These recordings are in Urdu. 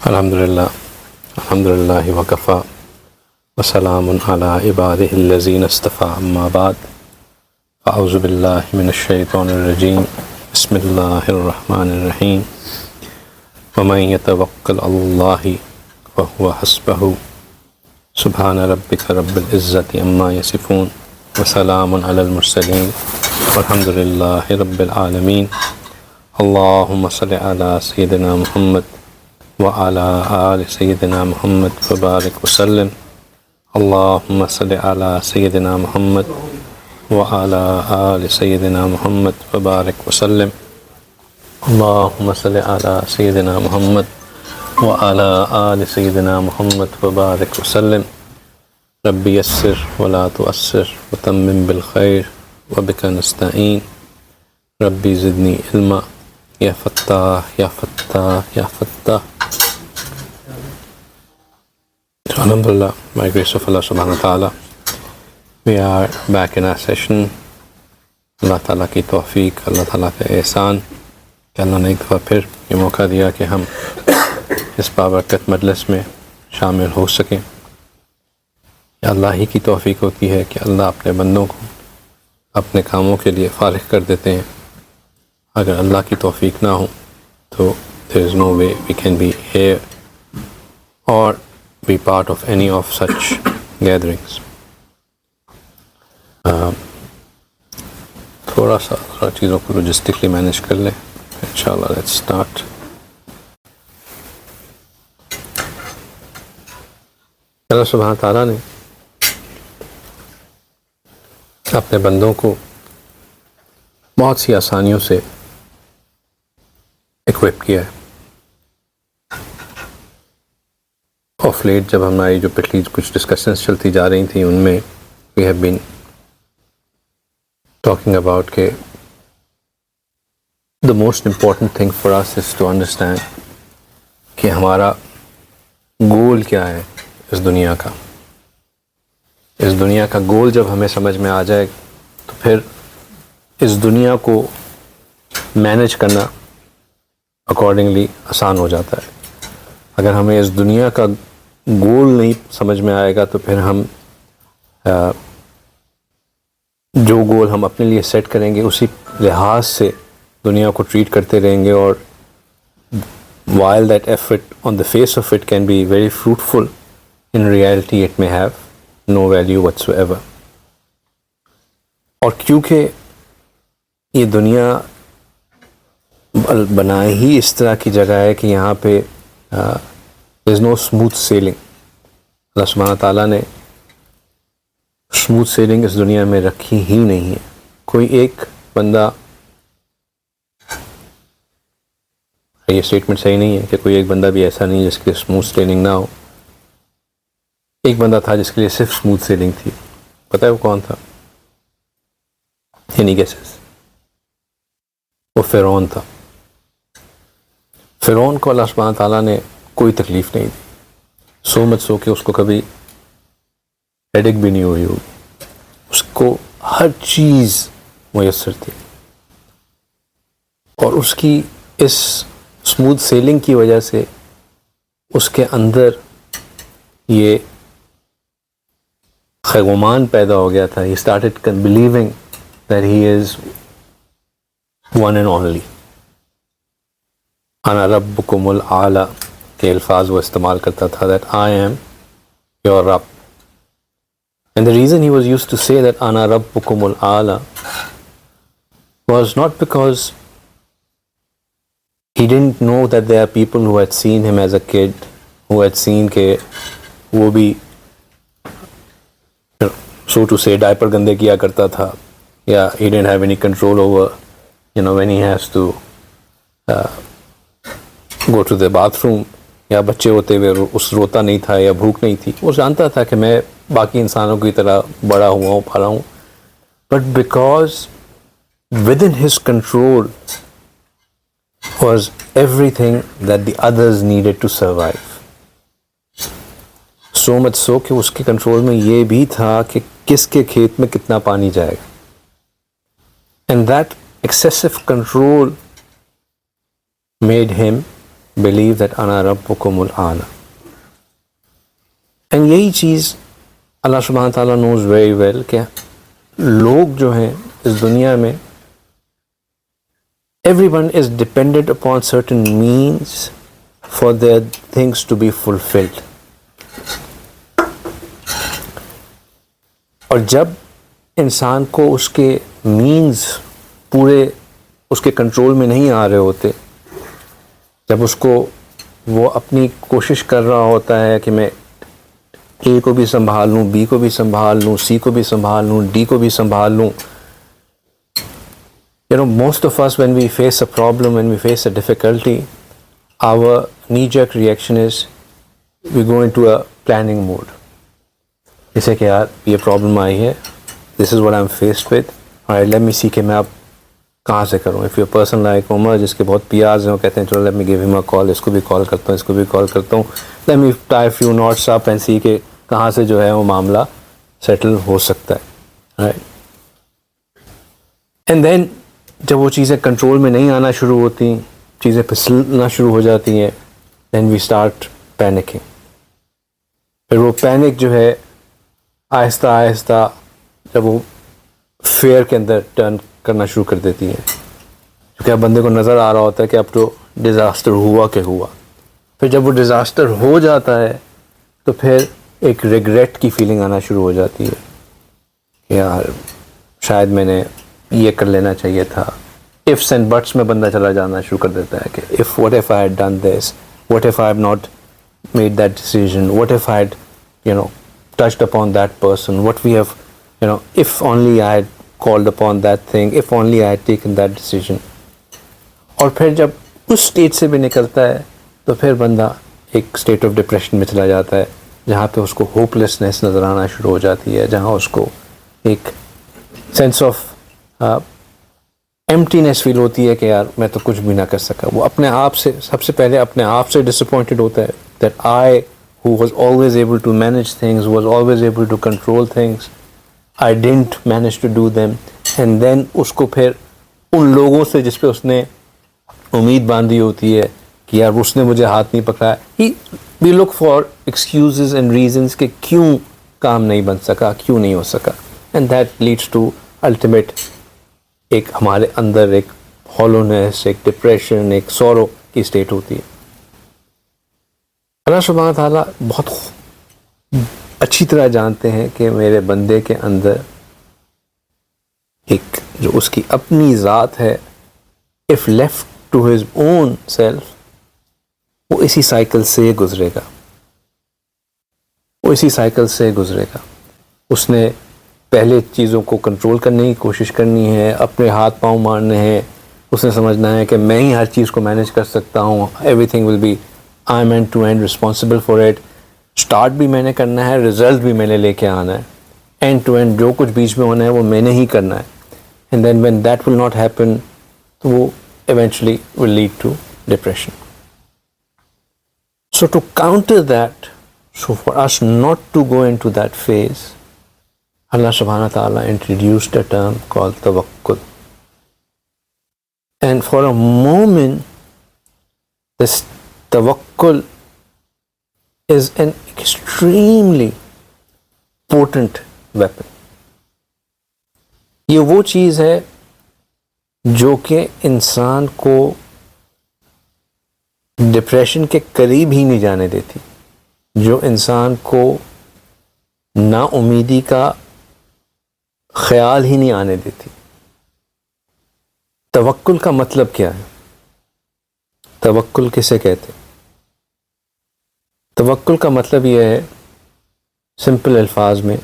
الحمدللہ وکفا وسلام علی عبادہ الذین اصطفیٰ اما بعد اعوذ باللہ من الشیطان الرجیم بسم اللہ الرحمن الرحیم ومن یتوکل علی اللہ فہو حسبہ سبحان ربک رب العزۃ عما یصفون وسلام علی المرسلین والحمدللہ رب العالمین اللہم صل علی سیدنا محمد وعلى آل سيدنا محمد وبارك وسلم اللهم صل على سيدنا محمد وعلى آل سيدنا محمد وبارك وسلم اللهم صل على سيدنا محمد وعلى آل سيدنا محمد وبارك وسلم رب يسر ولا تؤسر وتمم بالخير وبك نستعين ربي زدني علما یا فتاح یا فتاح یا Fatah. Alhamdulillah, by grace of Allah subhanahu wa ta'ala, we are back in our session. اللہ تعالیٰ کی توفیق، اللہ تعالیٰ کا احسان کہ اللہ نے ایک دفعہ پھر یہ موقع دیا کہ ہم اس بابرکت مجلس میں شامل ہو سکیں. یہ اللہ ہی کی توفیق ہوتی ہے کہ اللہ اپنے بندوں کو اپنے کاموں کے لیے فارغ کر دیتے ہیں. اگر اللہ کی توفیق نہ ہو تو there is no way we can be here or be part of any of such gatherings. تھوڑا سا چیزوں کو لوجسٹکلی مینیج کر لیں انشاءاللہ. Let's start. اللہ سبحانہ تعالیٰ نے اپنے بندوں کو بہت سی آسانیوں سے ایکوپ کیا ہے. آف لیٹ جب ہماری جو پچھلی کچھ ڈسکشنز چلتی جا رہی تھیں ان میں we have been talking about کہ the most important thing for us is to understand کہ ہمارا گول کیا ہے اس دنیا کا. اس دنیا کا گول جب ہمیں سمجھ میں آ جائے تو پھر اس دنیا کو مینیج کرنا اکارڈنگلی آسان ہو جاتا ہے. اگر ہمیں اس دنیا کا گول نہیں سمجھ میں آئے گا تو پھر ہم جو گول ہم اپنے لیے سیٹ کریں گے اسی لحاظ سے دنیا کو ٹریٹ کرتے رہیں گے. اور while that effort on the face of it can be very fruitful, in reality it may have no value whatsoever. اور کیونکہ یہ دنیا بنائے ہی اس طرح کی جگہ ہے کہ یہاں پہ there is no smooth sailing. اللہ سبحانہ تعالیٰ نے smooth sailing اس دنیا میں رکھی ہی نہیں ہے. کوئی ایک بندہ، یہ اسٹیٹمنٹ صحیح نہیں ہے کہ کوئی ایک بندہ بھی ایسا نہیں جس کے smooth sailing نہ ہو. ایک بندہ تھا جس کے لیے صرف smooth sailing تھی. پتہ ہے وہ کون تھا؟ Any guesses؟ وہ فرعون تھا. فرعون کو اللہ سبحانہ تعالیٰ نے کوئی تکلیف نہیں دی. سو مچ سو کہ اس کو کبھی ہیڈیک بھی نہیں ہوئی ہوگی. اس کو ہر چیز میسر تھی. اور اس کی اس اسموتھ سیلنگ کی وجہ سے اس کے اندر یہ خیگمان پیدا ہو گیا تھا. He started believing that he is one and only. انا ربکم الاعلی کے الفاظ وہ استعمال کرتا تھا that I am your رب. And the reason he was used to say that انا ربکم الاعلی was not because he didn't know that there are people who had seen him as a kid, who had seen کہ وہ بھی so to say ڈائپر گندے کیا کرتا تھا, یا he didn't have any control over when he has to go to the bathroom, یا بچے ہوتے ہوئے اس روتا نہیں تھا یا بھوک نہیں تھی. وہ جانتا تھا کہ میں باقی انسانوں کی طرح بڑا ہوا ہوں, پلا ہوں. But because within his control was everything that the others needed to survive. So much so کہ اس کے کنٹرول میں یہ بھی تھا کہ کس کے کھیت میں کتنا پانی جائے گا. And that excessive control made him believe that ana rabbukumul a'la. And یہی چیز اللہ سبحانہ تعالیٰ knows very well کہ لوگ جو ہیں اس دنیا میں everyone is dependent upon certain means for their things to be fulfilled. اور جب انسان کو اس کے مینز پورے اس کے کنٹرول میں نہیں آ رہے ہوتے، جب اس کو وہ اپنی کوشش کر رہا ہوتا ہے کہ میں اے کو بھی سنبھال لوں، بی کو بھی سنبھال لوں، سی کو بھی سنبھال لوں، ڈی کو بھی سنبھال لوں. Most of us, when we face a problem, when we face a difficulty, our knee-jerk reaction is we go into a planning mode. جیسے کہ یار یہ پرابلم آئی ہے، this is what I'm faced with, alright, let me see کہ میں اب کہاں سے کروں. If you're a person like عمر جس کے بہت پیاز ہیں، وہ کہتے ہیں چلو let me give him a call، اس کو بھی کال کرتا ہوں، اس کو بھی کال کرتا ہوں، let me tie few knots up and see کہ کہاں سے جو ہے وہ معاملہ سیٹل ہو سکتا ہے. Right. And then جب وہ چیزیں کنٹرول میں نہیں آنا شروع ہوتی، چیزیں پھسلنا شروع ہو جاتی ہیں، then we start panicking. پھر وہ پینک جو ہے آہستہ آہستہ جب وہ فیئر کے اندر ٹرن کرنا شروع کر دیتی ہیں، کیونکہ اب بندے کو نظر آ رہا ہوتا ہے کہ اب تو ڈیزاسٹر ہوا کہ ہوا. پھر جب وہ ڈیزاسٹر ہو جاتا ہے تو پھر ایک ریگریٹ کی فیلنگ آنا شروع ہو جاتی ہے کہ یار شاید میں نے یہ کر لینا چاہیے تھا. ifs and buts میں بندہ چلا جانا شروع کر دیتا ہے کہ what if I had done this, what if I have not made that decision, what if I had touched upon that person, what we have if only I had called upon that thing, if only I had taken that decision. اور پھر جب اس اسٹیج سے بھی نکلتا ہے تو پھر بندہ ایک اسٹیٹ آف ڈپریشن میں چلا جاتا ہے، جہاں پہ اس کو ہوپ لیسنس نظر آنا شروع ہو جاتی ہے، جہاں اس کو ایک سینس آف ایمٹینس فیل ہوتی ہے کہ یار میں تو کچھ بھی نہ کر سکا. وہ اپنے آپ سے سب سے پہلے اپنے آپ سے ڈس اپوائنٹڈ ہوتا ہے that I who was always able to manage things, was always able to control things, I didn't manage to do them. And then اس کو پھر ان لوگوں سے جس پہ اس نے امید باندھی ہوتی ہے کہ یار اس نے مجھے ہاتھ نہیں پکڑایا، we look for excuses and reasons کہ کیوں کام نہیں بن سکا، کیوں نہیں ہو سکا. And that leads to ultimate ایک ہمارے اندر ایک ہالونیس، ایک ڈپریشن، ایک سورو کی اسٹیٹ ہوتی ہے. اللہ سبحانہ تعالیٰ بہت اچھی طرح جانتے ہیں کہ میرے بندے کے اندر ایک جو اس کی اپنی ذات ہے، if left to his own self، وہ اسی سائیکل سے گزرے گا، وہ اسی سائیکل سے گزرے گا. اس نے پہلے چیزوں کو کنٹرول کرنے کی کوشش کرنی ہے، اپنے ہاتھ پاؤں مارنے ہیں، اس نے سمجھنا ہے کہ میں ہی ہر چیز کو مینیج کر سکتا ہوں، everything will be I am end to end responsible for it. Start بھی میں نے کرنا ہے، رزلٹ بھی میں نے لے کے آنا ہے، اینڈ ٹو اینڈ جو کچھ بیچ میں ہونا ہے وہ میں نے ہی کرنا ہے. And then when that will not happen تو وہ eventually will lead to depression. So to counter that, so for us not to go into that phase, Allah subhanahu wa ta'ala introduced a term called tawakkul. And for a moment, this tawakkul is an extremely potent weapon. یہ وہ چیز ہے جو کہ انسان کو ڈپریشن کے قریب ہی نہیں جانے دیتی، جو انسان کو نا امیدی کا خیال ہی نہیں آنے دیتی. توکل کا مطلب کیا ہے؟ توکل کسے کہتے ہیں؟ توکل کا مطلب یہ ہے سمپل الفاظ میں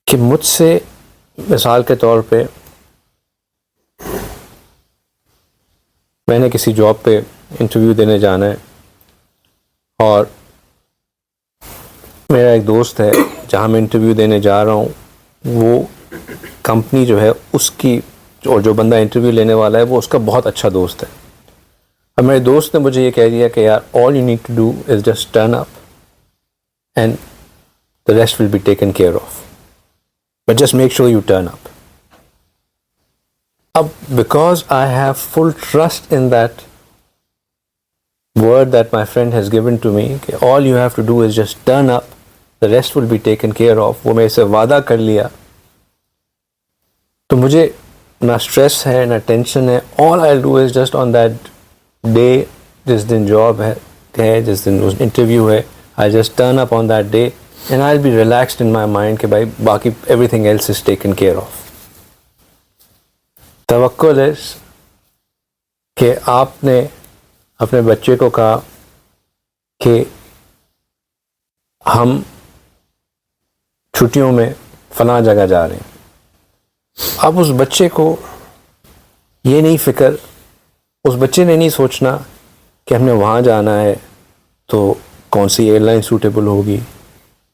کہ مجھ سے مثال کے طور پہ میں نے کسی جاب پہ انٹرویو دینے جانا ہے اور میرا ایک دوست ہے جہاں میں انٹرویو دینے جا رہا ہوں، وہ کمپنی جو ہے اس کی اور جو بندہ انٹرویو لینے والا ہے وہ اس کا بہت اچھا دوست ہے. اور میرے دوست نے مجھے یہ کہہ دیا کہ یار all you need to do is just turn up and the rest will be taken care of, but just make sure you turn up. اب because I have full trust in that word that my friend has given to me کہ all you have to do is just turn up, the rest will be taken care of, وہ میرے سے وعدہ کر لیا، تو مجھے نہ اسٹریس ہے نہ ٹینشن ہے. all I'll do is just on that day، جس دن جاب ہے جس دن انٹرویو ہے، I'll just turn up on that day and I'll be relaxed in my mind کہ بھائی باقی everything else is taken care of. توکل is کہ آپ نے اپنے بچے کو کہا کہ ہم چھٹیوں میں فلاں جگہ جا رہے ہیں. اب اس بچے کو یہ نہیں فکر، اس بچے نے نہیں سوچنا کہ ہم نے وہاں جانا ہے تو کون سی ایئر لائن سوٹیبل ہوگی،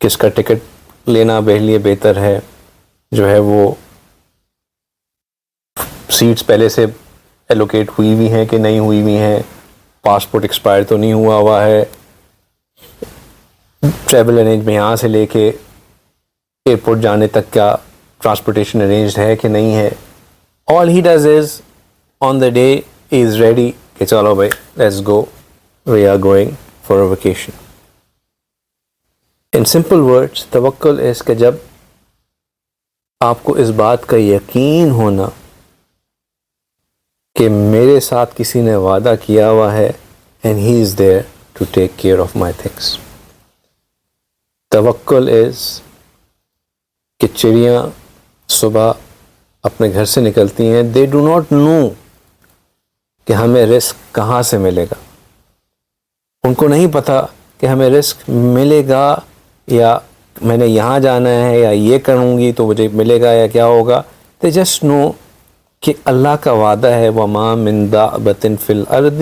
کس کا ٹکٹ لینا میرے لیے بہتر ہے، جو ہے وہ سیٹس پہلے سے ایلوکیٹ ہوئی ہوئی ہیں کہ نہیں ہوئی ہوئی ہیں، پاسپورٹ ایکسپائر تو نہیں ہوا ہے، ٹریول ارینج میں یہاں سے لے کے ایئرپورٹ جانے تک کا ٹرانسپورٹیشن ارینجڈ ہے کہ نہیں ہے. All he does is on the day is ready کہ چلو بھائی let's go, we are going for a vacation. In simple words توکل از کہ جب آپ کو اس بات کا یقین ہونا کہ میرے ساتھ کسی نے وعدہ کیا ہوا ہے and he is there to take care of my things. توکل از کہ چڑیاں صبح اپنے گھر سے نکلتی ہیں، دے ڈو ناٹ نو کہ ہمیں رزق کہاں سے ملے گا. ان کو نہیں پتہ کہ ہمیں رزق ملے گا یا میں نے یہاں جانا ہے یا یہ کروں گی تو مجھے ملے گا یا کیا ہوگا. دے جسٹ نو کہ اللہ کا وعدہ ہے وَمَا مِن دَابَّةٍ فِي الْأَرْضِ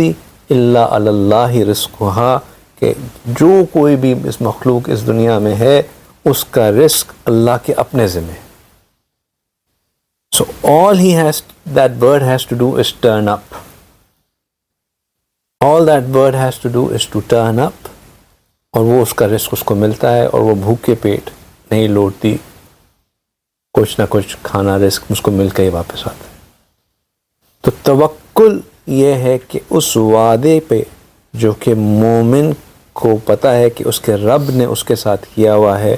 إِلَّا عَلَى اللَّهِ رِزْقُهَا، کہ جو کوئی بھی اس مخلوق اس دنیا میں ہے اس کا رزق اللہ کے اپنے ذمہ. So all that bird has to do is turn up. All that bird has to do is to turn up، اور وہ اس کا رزق اس کو ملتا ہے، اور وہ بھوکے پیٹ نہیں لوٹتی، کچھ نہ کچھ کھانا رزق اس کو مل کے ہی واپس آتا ہے. تو توکل یہ ہے کہ اس وعدے پہ جو کہ مومن کو پتہ ہے کہ اس کے رب نے اس کے ساتھ کیا ہوا ہے،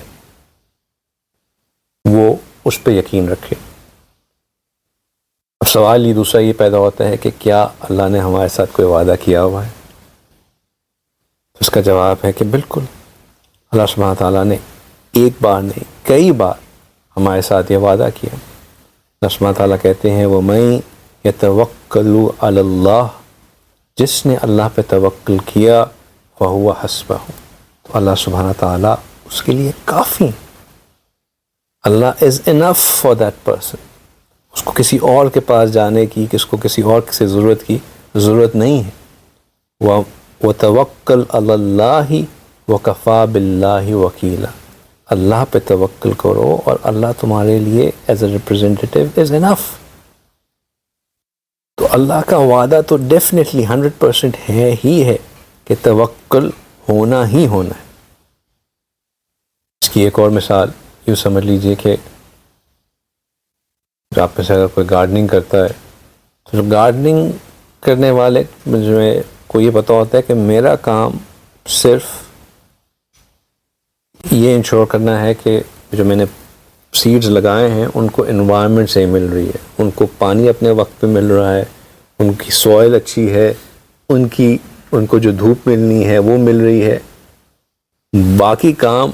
وہ اس پہ یقین رکھے. اب سوال یہ دوسرا یہ پیدا ہوتا ہے کہ کیا اللہ نے ہمارے ساتھ کوئی وعدہ کیا ہوا ہے؟ اس کا جواب ہے کہ بالکل، اللہ سبحانہ تعالیٰ نے ایک بار نہیں کئی بار ہمارے ساتھ یہ وعدہ کیا. اللہ سبحانہ تعالیٰ کہتے ہیں وَمَن يَتَوَكَّلُ عَلَى اللَّهِ، جس نے اللہ پہ توکل کیا فَهُوَ حَسْبُهُ، تو اللہ سبحانہ تعالیٰ اس کے لیے کافی. اللہ از انف فار دیٹ پرسن. اس کو کسی اور کے پاس جانے کی، کسی اور سے ضرورت کی ضرورت نہیں ہے. وَتَوَكَّلْ عَلَى اللَّهِ وَكَفَى بِاللَّهِ وَكِيلًا، اللہ پہ توکل کرو اور اللہ تمہارے لیے ایز اے ریپرزینٹیو از انف. تو اللہ کا وعدہ تو ڈیفینیٹلی 100% ہے ہی ہے کہ توکل ہونا ہی ہونا ہے. اس کی ایک اور مثال یوں سمجھ لیجئے کہ آپ میں سے اگر کوئی گارڈننگ کرتا ہے تو گارڈننگ کرنے والے کو یہ پتہ ہوتا ہے کہ میرا کام صرف یہ انشور کرنا ہے کہ جو میں نے سیڈز لگائے ہیں ان کو انوائرمنٹ سے مل رہی ہے، ان کو پانی اپنے وقت پہ مل رہا ہے، ان کی سوائل اچھی ہے، ان کو جو دھوپ ملنی ہے وہ مل رہی ہے. باقی کام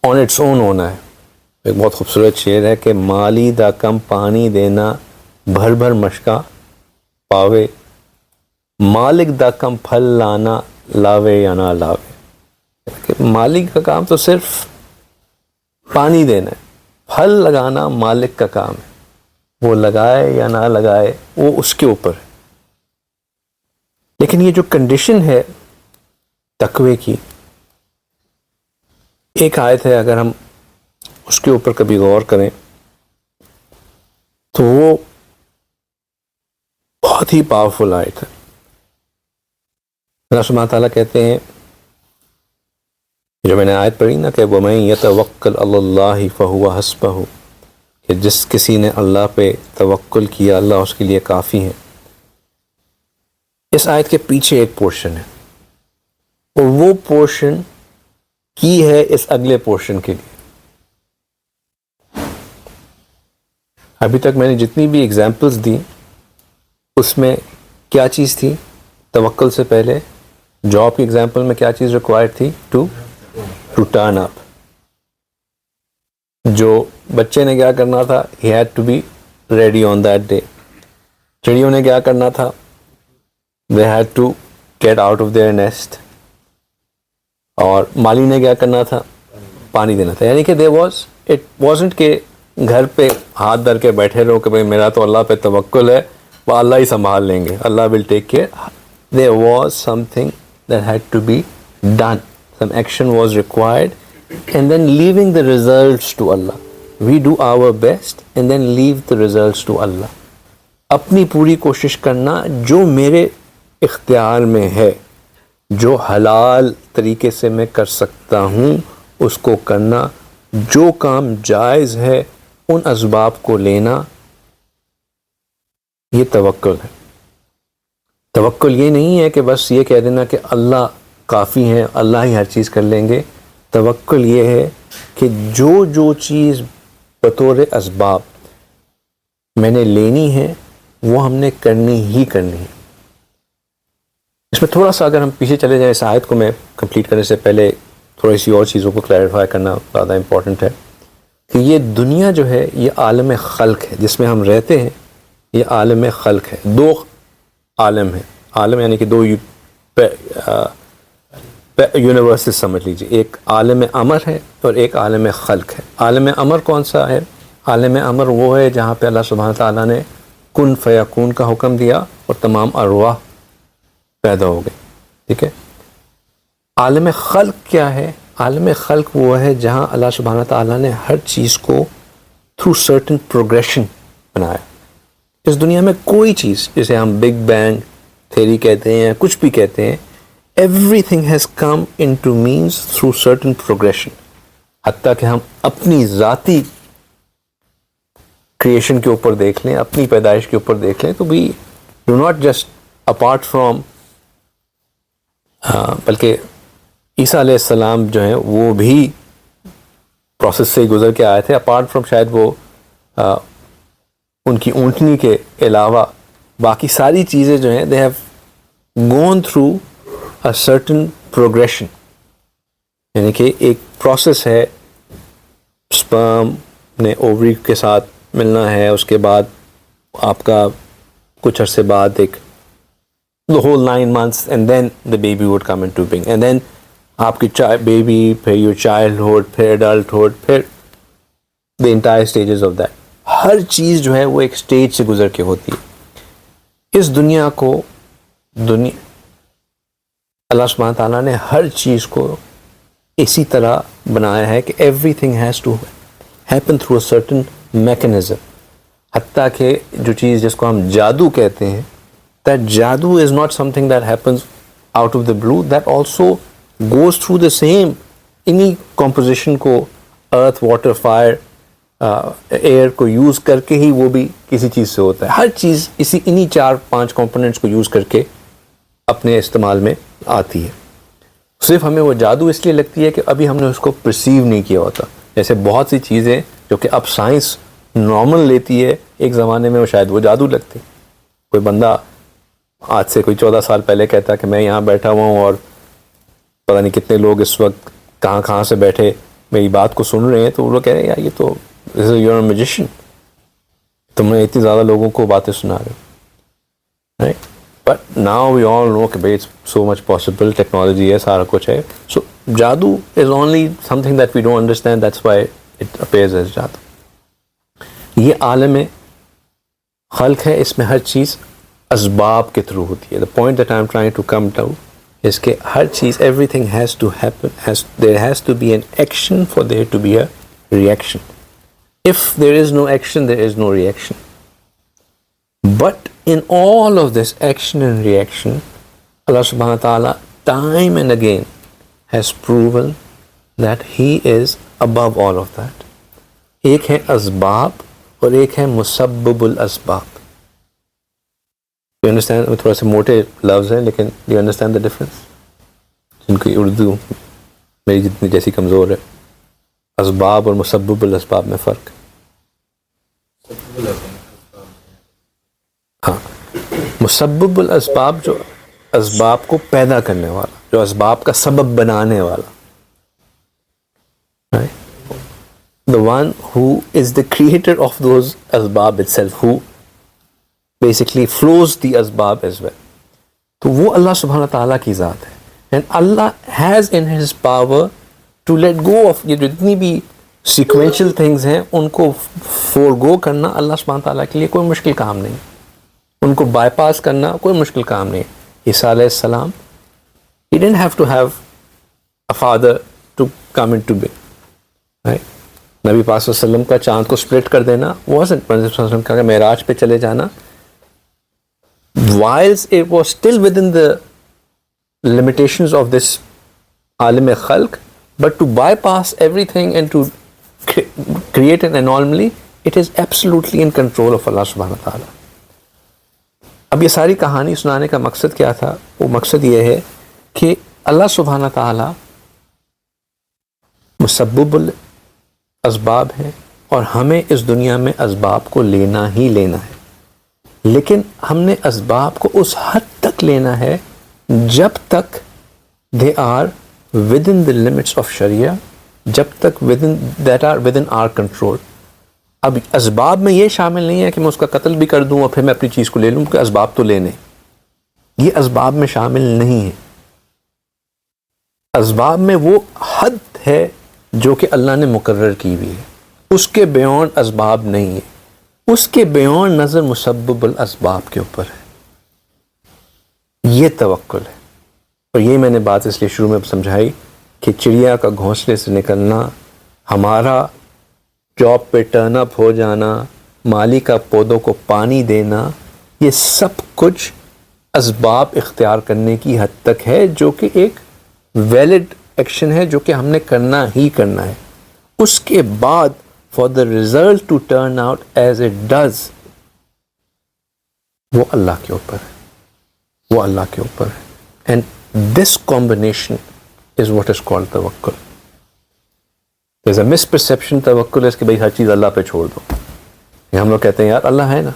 آن اٹس اون ہونا ہے. ایک بہت خوبصورت شعر ہے کہ مالی دا کم پانی دینا بھر بھر مشکا پاوے، مالک دا کم پھل لانا لاوے یا نہ لاوے. کہ مالک کا کام تو صرف پانی دینا ہے، پھل لگانا مالک کا کام ہے، وہ لگائے یا نہ لگائے وہ اس کے اوپر ہے. لیکن یہ جو کنڈیشن ہے تقوی کی، ایک آیت ہے، اگر ہم اس کے اوپر کبھی غور کریں تو وہ بہت ہی پاورفل آیت ہے. اللہ سبحانہ تعالیٰ کہتے ہیں، جو میں نے آیت پڑھی نا کہ وَمَن يَتَوَكَّلْ عَلَى اللَّهِ فَهُوَ حَسْبُهُ، کہ جس کسی نے اللہ پہ توکل کیا اللہ اس کے لیے کافی ہے. اس آیت کے پیچھے ایک پورشن ہے اور وہ پورشن کی ہے اس اگلے پورشن کے لیے. ابھی تک میں نے جتنی بھی ایگزامپلس دی اس میں کیا چیز تھی؟ توکل سے پہلے جاب کی ایگزامپل میں کیا چیز ریکوائرڈ تھی؟ To turn up. جو بچے نے کیا کرنا تھا؟ He had to be ready on that day. چڑیوں نے کیا کرنا تھا؟ They had to get out of their nest. اور مالی نے کیا کرنا تھا؟ پانی دینا تھا. یعنی کہ دیر واز اٹ وازنٹ کہ گھر پہ ہاتھ دھر کے بیٹھے رہو کہ بھائی میرا تو اللہ پہ توکل ہے، وہ اللہ ہی سنبھال لیں گے، Allah will take care. There was something that had to be done, some action was required, and then leaving the results to Allah. We do our best and then leave the results to Allah. اپنی پوری کوشش کرنا جو میرے اختیار میں ہے، جو حلال طریقے سے میں کر سکتا ہوں اس کو کرنا، جو کام جائز ہے ان اسباب کو لینا، یہ توکل ہے. توکل یہ نہیں ہے کہ بس یہ کہہ دینا کہ اللہ کافی ہیں، اللہ ہی ہر چیز کر لیں گے. توکل یہ ہے کہ جو چیز بطور اسباب میں نے لینی ہے وہ ہم نے کرنی ہی کرنی ہے. اس میں تھوڑا سا اگر ہم پیچھے چلے جائیں، اس آیت کو میں کمپلیٹ کرنے سے پہلے تھوڑی سی اور چیزوں کو کلیریفائی کرنا زیادہ امپورٹنٹ ہے کہ یہ دنیا جو ہے یہ عالم خلق ہے جس میں ہم رہتے ہیں. یہ عالم خلق ہے. دو عالم ہیں. عالم یعنی کہ دو یونیورسز سمجھ لیجیے. ایک عالم امر ہے اور ایک عالم خلق ہے. عالم امر کون سا ہے؟ عالم امر وہ ہے جہاں پہ اللہ سبحانہ تعالیٰ نے کن فیکون کا حکم دیا اور تمام ارواح پیدا ہو گئی. ٹھیک ہے. عالم خلق کیا ہے؟ عالم خلق وہ ہے جہاں اللہ سبحانہ تعالیٰ نے ہر چیز کو تھرو سرٹن پروگریشن بنایا. اس دنیا میں کوئی چیز جسے ہم بگ بینگ تھیری کہتے ہیں یا کچھ بھی کہتے ہیں، everything has come into means through certain progression. حتیٰ کہ ہم اپنی ذاتی کریشن کے اوپر دیکھ لیں، اپنی پیدائش کے اوپر دیکھ لیں، تو we do not just apart from, بلکہ عیسیٰ علیہ السلام جو ہیں وہ بھی پروسیس سے گزر کے آئے تھے. اپارٹ فرام شاید وہ ان کی اونٹنی کے علاوہ باقی ساری چیزیں جو ہیں they have gone through a certain progression. یعنی کہ ایک پروسیس ہے، سپرم نے اووری کے ساتھ ملنا ہے، اس کے بعد آپ کا کچھ عرصے بعد ایک the whole 9 months and then the baby would come into being, and then آپ کی بیبی، پھر your childhood، پھر adulthood، پھر the entire stages of that. ہر چیز جو ہے وہ ایک سٹیج سے گزر کے ہوتی ہے. اس دنیا کو اللہ سبحانہ تعالیٰ نے ہر چیز کو اسی طرح بنایا ہے کہ everything has to happen through a certain mechanism. حتیٰ کہ جو چیز جس کو ہم جادو کہتے ہیں، that jadoo is not something that happens out of the blue, that also goes through the same انہی composition کو earth, water, fire, air کو یوز کر کے ہی وہ بھی کسی چیز سے ہوتا ہے. ہر چیز انہی 4-5 components کو یوز کر کے اپنے استعمال میں آتی ہے. صرف ہمیں وہ جادو اس لیے لگتی ہے کہ ابھی ہم نے اس کو پرسیو نہیں کیا ہوتا. جیسے بہت سی چیزیں جو کہ اب سائنس نارمل لیتی ہے، ایک زمانے میں وہ شاید وہ جادو لگتے. کوئی بندہ آج سے کوئی 14 سال پہلے کہتا کہ میں یہاں بیٹھا ہوا ہوں اور پتہ نہیں کتنے لوگ اس وقت کہاں سے بیٹھے میری بات کو سن رہے ہیں، تو وہ لوگ کہہ رہے ہیں یار یہ تو یو آر اے میجیشین، تم نے اتنے زیادہ لوگوں کو باتیں سنا رہے. But now we all know کہ بھائی it's so much possible, technology ہے، سارا کچھ ہے. سو جادو is only something that we don't understand, that's why it appears as جادو. یہ عالم خلق ہے، اس میں ہر چیز اسباب کے تھرو ہوتی ہے. The point that I'm trying to come to is کہ ہر چیز everything has to happen, there has to be an action for there to be a reaction. If there is no action, there is no reaction. But in all of this action and reaction, Allah subhanahu wa ta'ala time and again has proven that He is above all of that. ایک ہے اسباب اور ایک ہے مسبب الاسباب. You understand? تھوڑا سے موٹے لفظ ہیں لیکن یو انڈرسٹینڈ دا ڈفرینس؟ جن کی اردو میری جتنی جیسی کمزور ہے. اسباب اور مسبب الاسباب میں فرق. ہاں، مسبب الاسباب جو اسباب کو پیدا کرنے والا، جو اسباب کا سبب بنانے والا. The one who is the creator of those asbab itself, who basically flows the asbab as well. تو وہ اللہ سبحانہ تعالیٰ کی ذات ہے. And Allah has in his power to let go of یہ جتنی بھی sequential things ہیں ان کو forego کرنا اللہ سبحانہ تعالیٰ کے لیے کوئی مشکل کام نہیں. ان کو بائی پاس کرنا کوئی مشکل کام نہیں. عیسیٰ علیہ السلام he didn't have to have a father to come into being. Right? نبی پاک صلی اللہ علیہ وسلم کا چاند کو سپلٹ کر دینا wasn't صلی اللہ علیہ وسلم کا معراج پہ چلے جانا whilst it was still within the limitations of this عالم خلق, but to bypass everything and to create an anomaly, it is absolutely in control of Allah subhanahu wa ta'ala. اب یہ ساری کہانی سنانے کا مقصد کیا تھا؟ وہ مقصد یہ ہے کہ اللہ سبحانہ تعالی مسبب اسباب ہے اور ہمیں اس دنیا میں اسباب کو لینا ہی لینا ہے. لیکن ہم نے اسباب کو اس حد تک لینا ہے جب تک they are within the limits of شریعہ، جب تک that are within our control. اب اسباب میں یہ شامل نہیں ہے کہ میں اس کا قتل بھی کر دوں اور پھر میں اپنی چیز کو لے لوں، کہ اسباب تو لینے، یہ اسباب میں شامل نہیں ہے. اسباب میں وہ حد ہے جو کہ اللہ نے مقرر کی ہوئی ہے، اس کے بیونڈ اسباب نہیں ہے. اس کے بیونڈ نظر مسبب الاسباب کے اوپر ہے. یہ توکل ہے. اور یہ میں نے بات اس لیے شروع میں سمجھائی کہ چڑیا کا گھونسلے سے نکلنا، ہمارا جاب پہ ٹرن اپ ہو جانا، مالی کا پودوں کو پانی دینا، یہ سب کچھ اسباب اختیار کرنے کی حد تک ہے، جو کہ ایک ویلڈ ایکشن ہے جو کہ ہم نے کرنا ہی کرنا ہے. اس کے بعد for the result to turn out as it does, وہ اللہ کے اوپر ہے، وہ اللہ کے اوپر ہے. And this combination is what is called توکل. There's a misperception توکل ہے کہ بھائی ہر چیز اللہ پہ چھوڑ دو. یہ ہم لوگ کہتے ہیں یار اللہ ہے نا،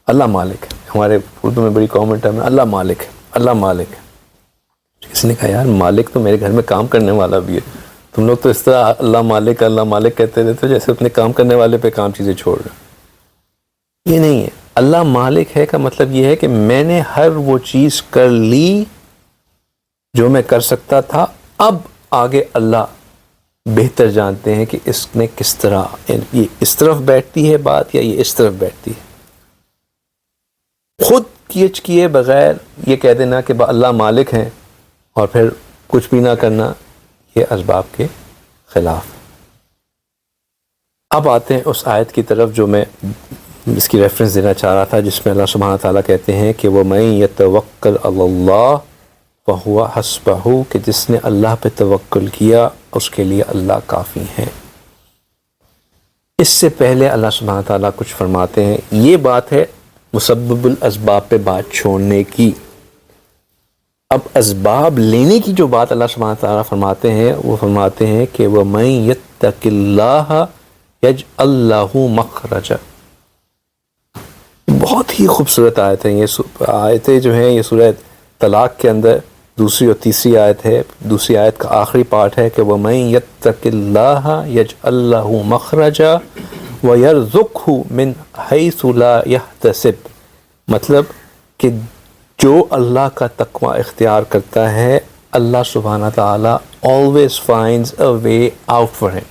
اللہ مالک ہے. ہمارے اردو میں بڑی کامن ٹرم ہے اللہ مالک ہے، اللہ مالک ہے. اس نے کہا یار مالک تو میرے گھر میں کام کرنے والا بھی ہے. تم لوگ تو اس طرح اللہ مالک کہتے رہتے ہو جیسے اپنے کام کرنے والے پہ کام چیزیں چھوڑ رہے. یہ نہیں ہے. اللہ مالک ہے کا مطلب یہ ہے کہ میں نے ہر وہ چیز کر لی جو میں کر سکتا تھا. اب آگے اللہ بہتر جانتے ہیں کہ اس نے کس طرح، یہ اس طرف بیٹھتی ہے بات یا یہ اس طرف بیٹھتی ہے. خود کیے بغیر یہ کہہ دینا کہ اللہ مالک ہیں اور پھر کچھ بھی نہ کرنا، یہ اسباب کے خلاف. اب آتے ہیں اس آیت کی طرف جو میں اس کی ریفرنس دینا چاہ رہا تھا، جس میں اللہ سبحانہ تعالیٰ کہتے ہیں کہ وَمَن يَتَوَکَّلْ عَلَى اللَّهِ فَهُوَ حَسْبُهُ، کہ جس نے اللہ پہ توکل کیا اس کے لیے اللہ کافی ہے. اس سے پہلے اللہ سبحانہ تعالیٰ کچھ فرماتے ہیں. یہ بات ہے مسبب الاسباب پہ بات چھوڑنے کی. اب اسباب لینے کی جو بات اللہ سبحانہ تعالیٰ فرماتے ہیں، وہ فرماتے ہیں کہ وَمَن يَتَّقِ اللَّهَ يَجْعَل لَّهُ مَخْرَجًا. بہت ہی خوبصورت آیت ہے. یہ آیتیں جو ہیں یہ سورہ طلاق کے اندر دوسری اور تیسری آیت ہے. دوسری آیت کا آخری پارٹ ہے کہ وَمَن يَتَّقِ اللَّهَ يَجْعَل لَّهُ مَخْرَجًا وَيَرْزُقْهُ مِنْ حَيْثُ لَا يَحْتَسِبُ. مطلب کہ جو اللہ کا تقوی اختیار کرتا ہے، اللہ سبحانہ تعالیٰ always finds a way out for him.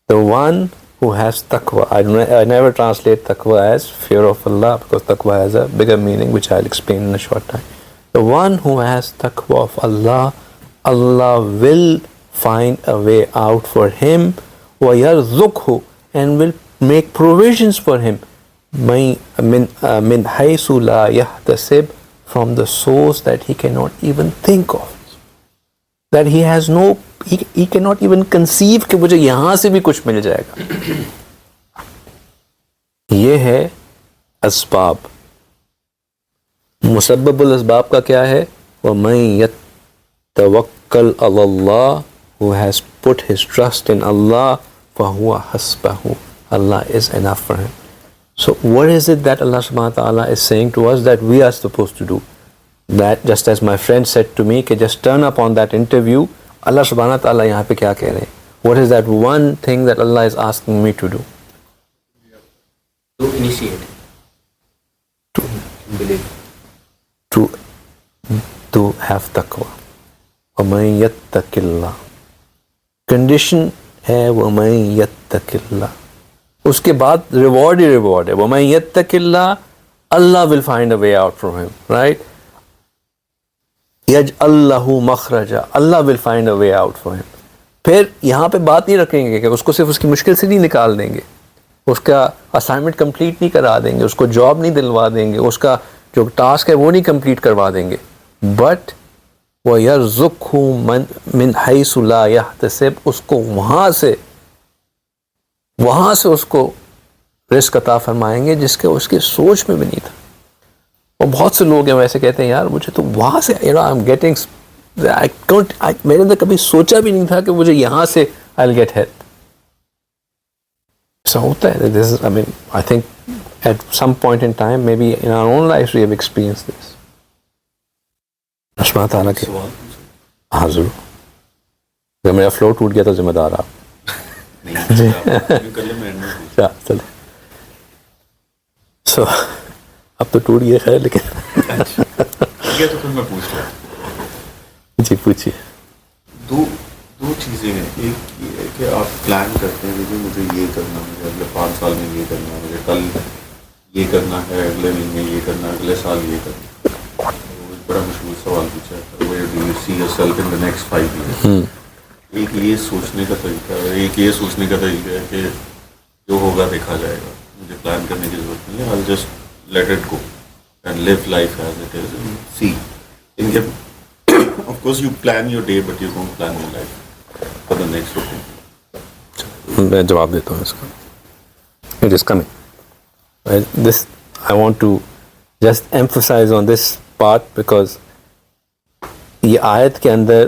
The one who has taqwa, I never translate taqwa as fear of Allah because taqwa has a bigger meaning which I'll explain in a short time. The one who has taqwa of Allah, Allah will find a way out for him وَيَرْزُقْهُ, and will make provisions for him من حيث لا يحتسب, from the source that he cannot even think of, that he has no, he cannot even conceive کہ مجھے یہاں سے بھی کچھ مل جائے گا. یہ ہے اسباب. مسبب الاسباب کا کیا ہے؟ وَمَن يَتَّوَكَّلْ عَلَى اللَّهِ who has put his trust in Allah فَهُوَ حَسْبَهُ Allah is enough for him. So what is it that Allah subhanahu wa ta'ala is saying to us that we are supposed to do? That just as my friend said to me کہ just turn up on that interview, Allah subhanahu wa ta'ala یہاں پہ کیا کہہ رہے ہیں؟ What is that one thing that Allah is asking me to do? To initiate. To believe. To have taqwa. وَمَن يَتَّقِ اللَّهِ کنڈیشن ہے وَمَن يَتَّقِ اللَّهِ. اس کے بعد ریوارڈ ہی ریوارڈ ہے. وَمَن يَتَّقِ اللَّهِ Allah will find a way out from him, right? يَجْعَلْ لَهُ مَخْرَجًا Allah will find a way out for him. پھر یہاں پہ بات نہیں رکھیں گے کہ اس کو صرف اس کی مشکل سے نہیں نکال دیں گے, اس کا اسائنمنٹ کمپلیٹ نہیں کرا دیں گے, اس کو جاب نہیں دلوا دیں گے, اس کا جو ٹاسک ہے وہ نہیں کمپلیٹ کروا دیں گے, بٹ وَيَرْزُقْهُ مِنْ حَيْثُ لَا يَحْتَسِبُ اس کو وہاں سے اس کو رزق عطا فرمائیں گے جس کے اس کی سوچ میں بھی نہیں تھا. اور بہت سے لوگ ہیں ویسے کہتے ہیں یار مجھے تو وہاں سے میں نے تو کبھی سوچا بھی نہیں تھا کہ مجھے یہاں سے I'll get help. ایسا ہوتا ہے. I think at some point in time, maybe in our own lives we have experienced this. رشمہ تعالیٰ کے ہاں ضرور. اگر میرا فلو ٹوٹ گیا تو ذمہ دار آپ. چلے سو اب تو ٹوٹ گیا خیر, لیکن جی پوچھیے. دو چیزیں ہیں. ایک یہ ہے کہ آپ پلان کرتے ہیں کہ مجھے یہ کرنا, مجھے اگلے 5 سال میں یہ کرنا, مجھے کل یہ کرنا ہے, اگلے مہینے یہ کرنا, اگلے سال یہ کرنا. بڑا مشہور سوال پوچھا ہے, where do you see yourself in the next 5 years. ایک یہ سوچنے کا طریقہ ہے, ایک یہ سوچنے کا طریقہ ہے کہ جو ہوگا دیکھا جائے گا, مجھے پلان کرنے کی ضرورت نہیں ہے, I'll just let it go and live life as it is and see. Of course you plan your day but you don't plan your life for the next 15. میں جواب دیتا ہوں اس کا. It is coming. This I want to just emphasize on this part because یہ آیت کے اندر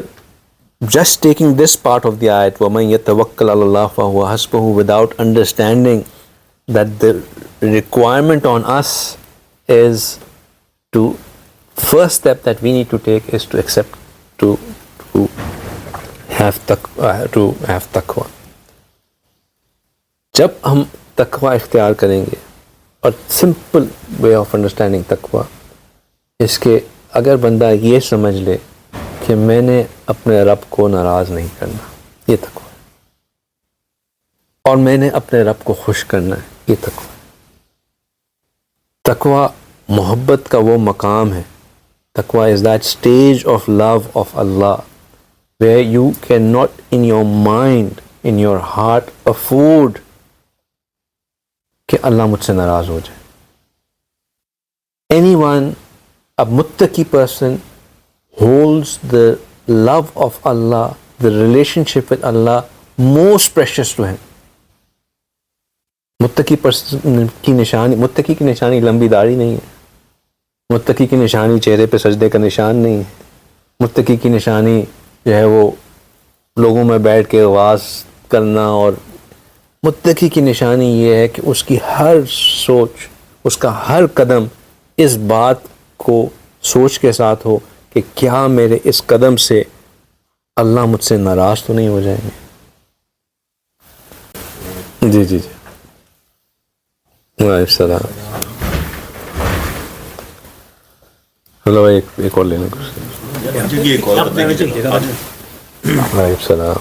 just taking this part of the ayat وَمَن يَتَوَكَّلْ عَلَى اللَّهِ فَهُوَ حَسْبُهُ without understanding that the requirement on us is to first step that we need to take is to accept to have taqwa. جب ہم تقوی اختیار کریں گے, اور سمپل وے آف انڈرسٹینڈنگ تقوی اس کے اگر بندہ یہ سمجھ لے کہ میں نے اپنے رب کو ناراض نہیں کرنا, یہ تقوی, اور میں نے اپنے رب کو خوش کرنا ہے, یہ تقوی. تقوی محبت کا وہ مقام ہے. تقوی is that stage of love of Allah where you cannot in your mind, in your heart afford کہ اللہ مجھ سے ناراض ہو جائے. Anyone, a muttaqi person holds the love of Allah, the relationship with Allah most precious to him. متقی کی نشانی لمبی داڑھی نہیں ہے, متقی کی نشانی چہرے پہ سجدے کا نشان نہیں ہے, متقی کی نشانی جو ہے وہ لوگوں میں بیٹھ کے آواز کرنا, اور متقی کی نشانی یہ ہے کہ اس کی ہر سوچ, اس کا ہر قدم اس بات کو سوچ کے ساتھ ہو کہ کیا میرے اس قدم سے اللہ مجھ سے ناراض تو نہیں ہو جائیں گے. جی جی جی وعلیکم السلام. چلو ایک اور لینا. وعلیکم السلام.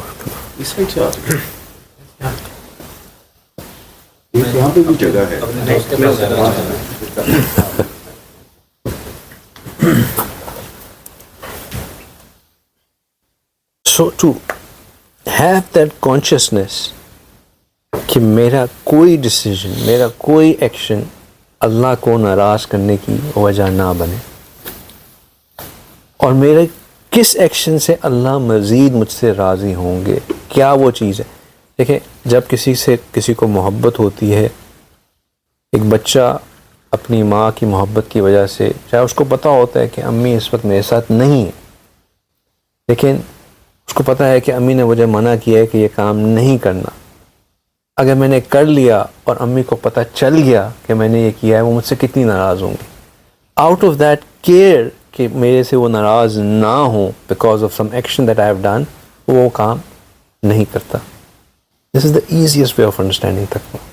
یہاں پہ بھی جگہ ہے. So to have that consciousness کہ میرا کوئی ڈیسیجن, میرا کوئی ایکشن اللہ کو ناراض کرنے کی وجہ نہ بنے, اور میرے کس ایکشن سے اللہ مزید مجھ سے راضی ہوں گے, کیا وہ چیز ہے. دیکھیں جب کسی کو محبت ہوتی ہے, ایک بچہ اپنی ماں کی محبت کی وجہ سے، چاہے اس کو پتہ ہوتا ہے کہ امی اس وقت میرے ساتھ نہیں ہے، لیکن اس کو پتہ ہے کہ امی نے مجھے منع کیا ہے کہ یہ کام نہیں کرنا، اگر میں نے کر لیا اور امی کو پتہ چل گیا کہ میں نے یہ کیا ہے، وہ مجھ سے کتنی ناراض ہوں گی. آؤٹ آف دیٹ کیئر کہ میرے سے وہ ناراض نہ ہوں because of some action that I have done, وہ کام نہیں کرتا. This is the easiest way of understanding تقویٰ.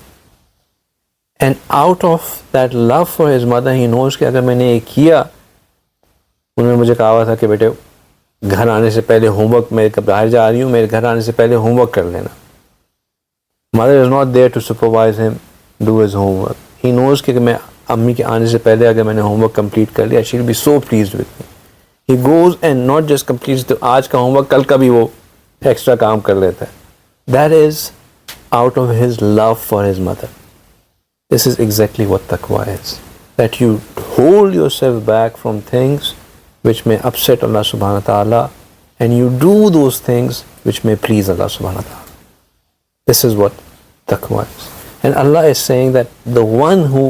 And out of that love for his mother he knows کہ اگر میں نے یہ کیا، انہوں نے مجھے کہا ہوا تھا کہ بیٹے گھر آنے سے پہلے ہوم ورک، میں باہر جا رہی ہوں، میرے گھر آنے سے پہلے ہوم ورک کر لینا. Mother is not there to supervise him do his homework. He knows کہ میں امی کے آنے سے پہلے اگر میں نے ہوم ورک کمپلیٹ کر لیا، she will be so pleased with me. He goes and not just complete آج کا ہوم ورک، کل کا بھی وہ ایکسٹرا کام کر لیتا ہے. That is out of his love for his mother. This is exactly what taqwa is. That you hold yourself back from things which may upset Allah subhanahu wa ta'ala, and you do those things which may please Allah subhanahu wa ta'ala. This is what taqwa is. And Allah is saying that the one who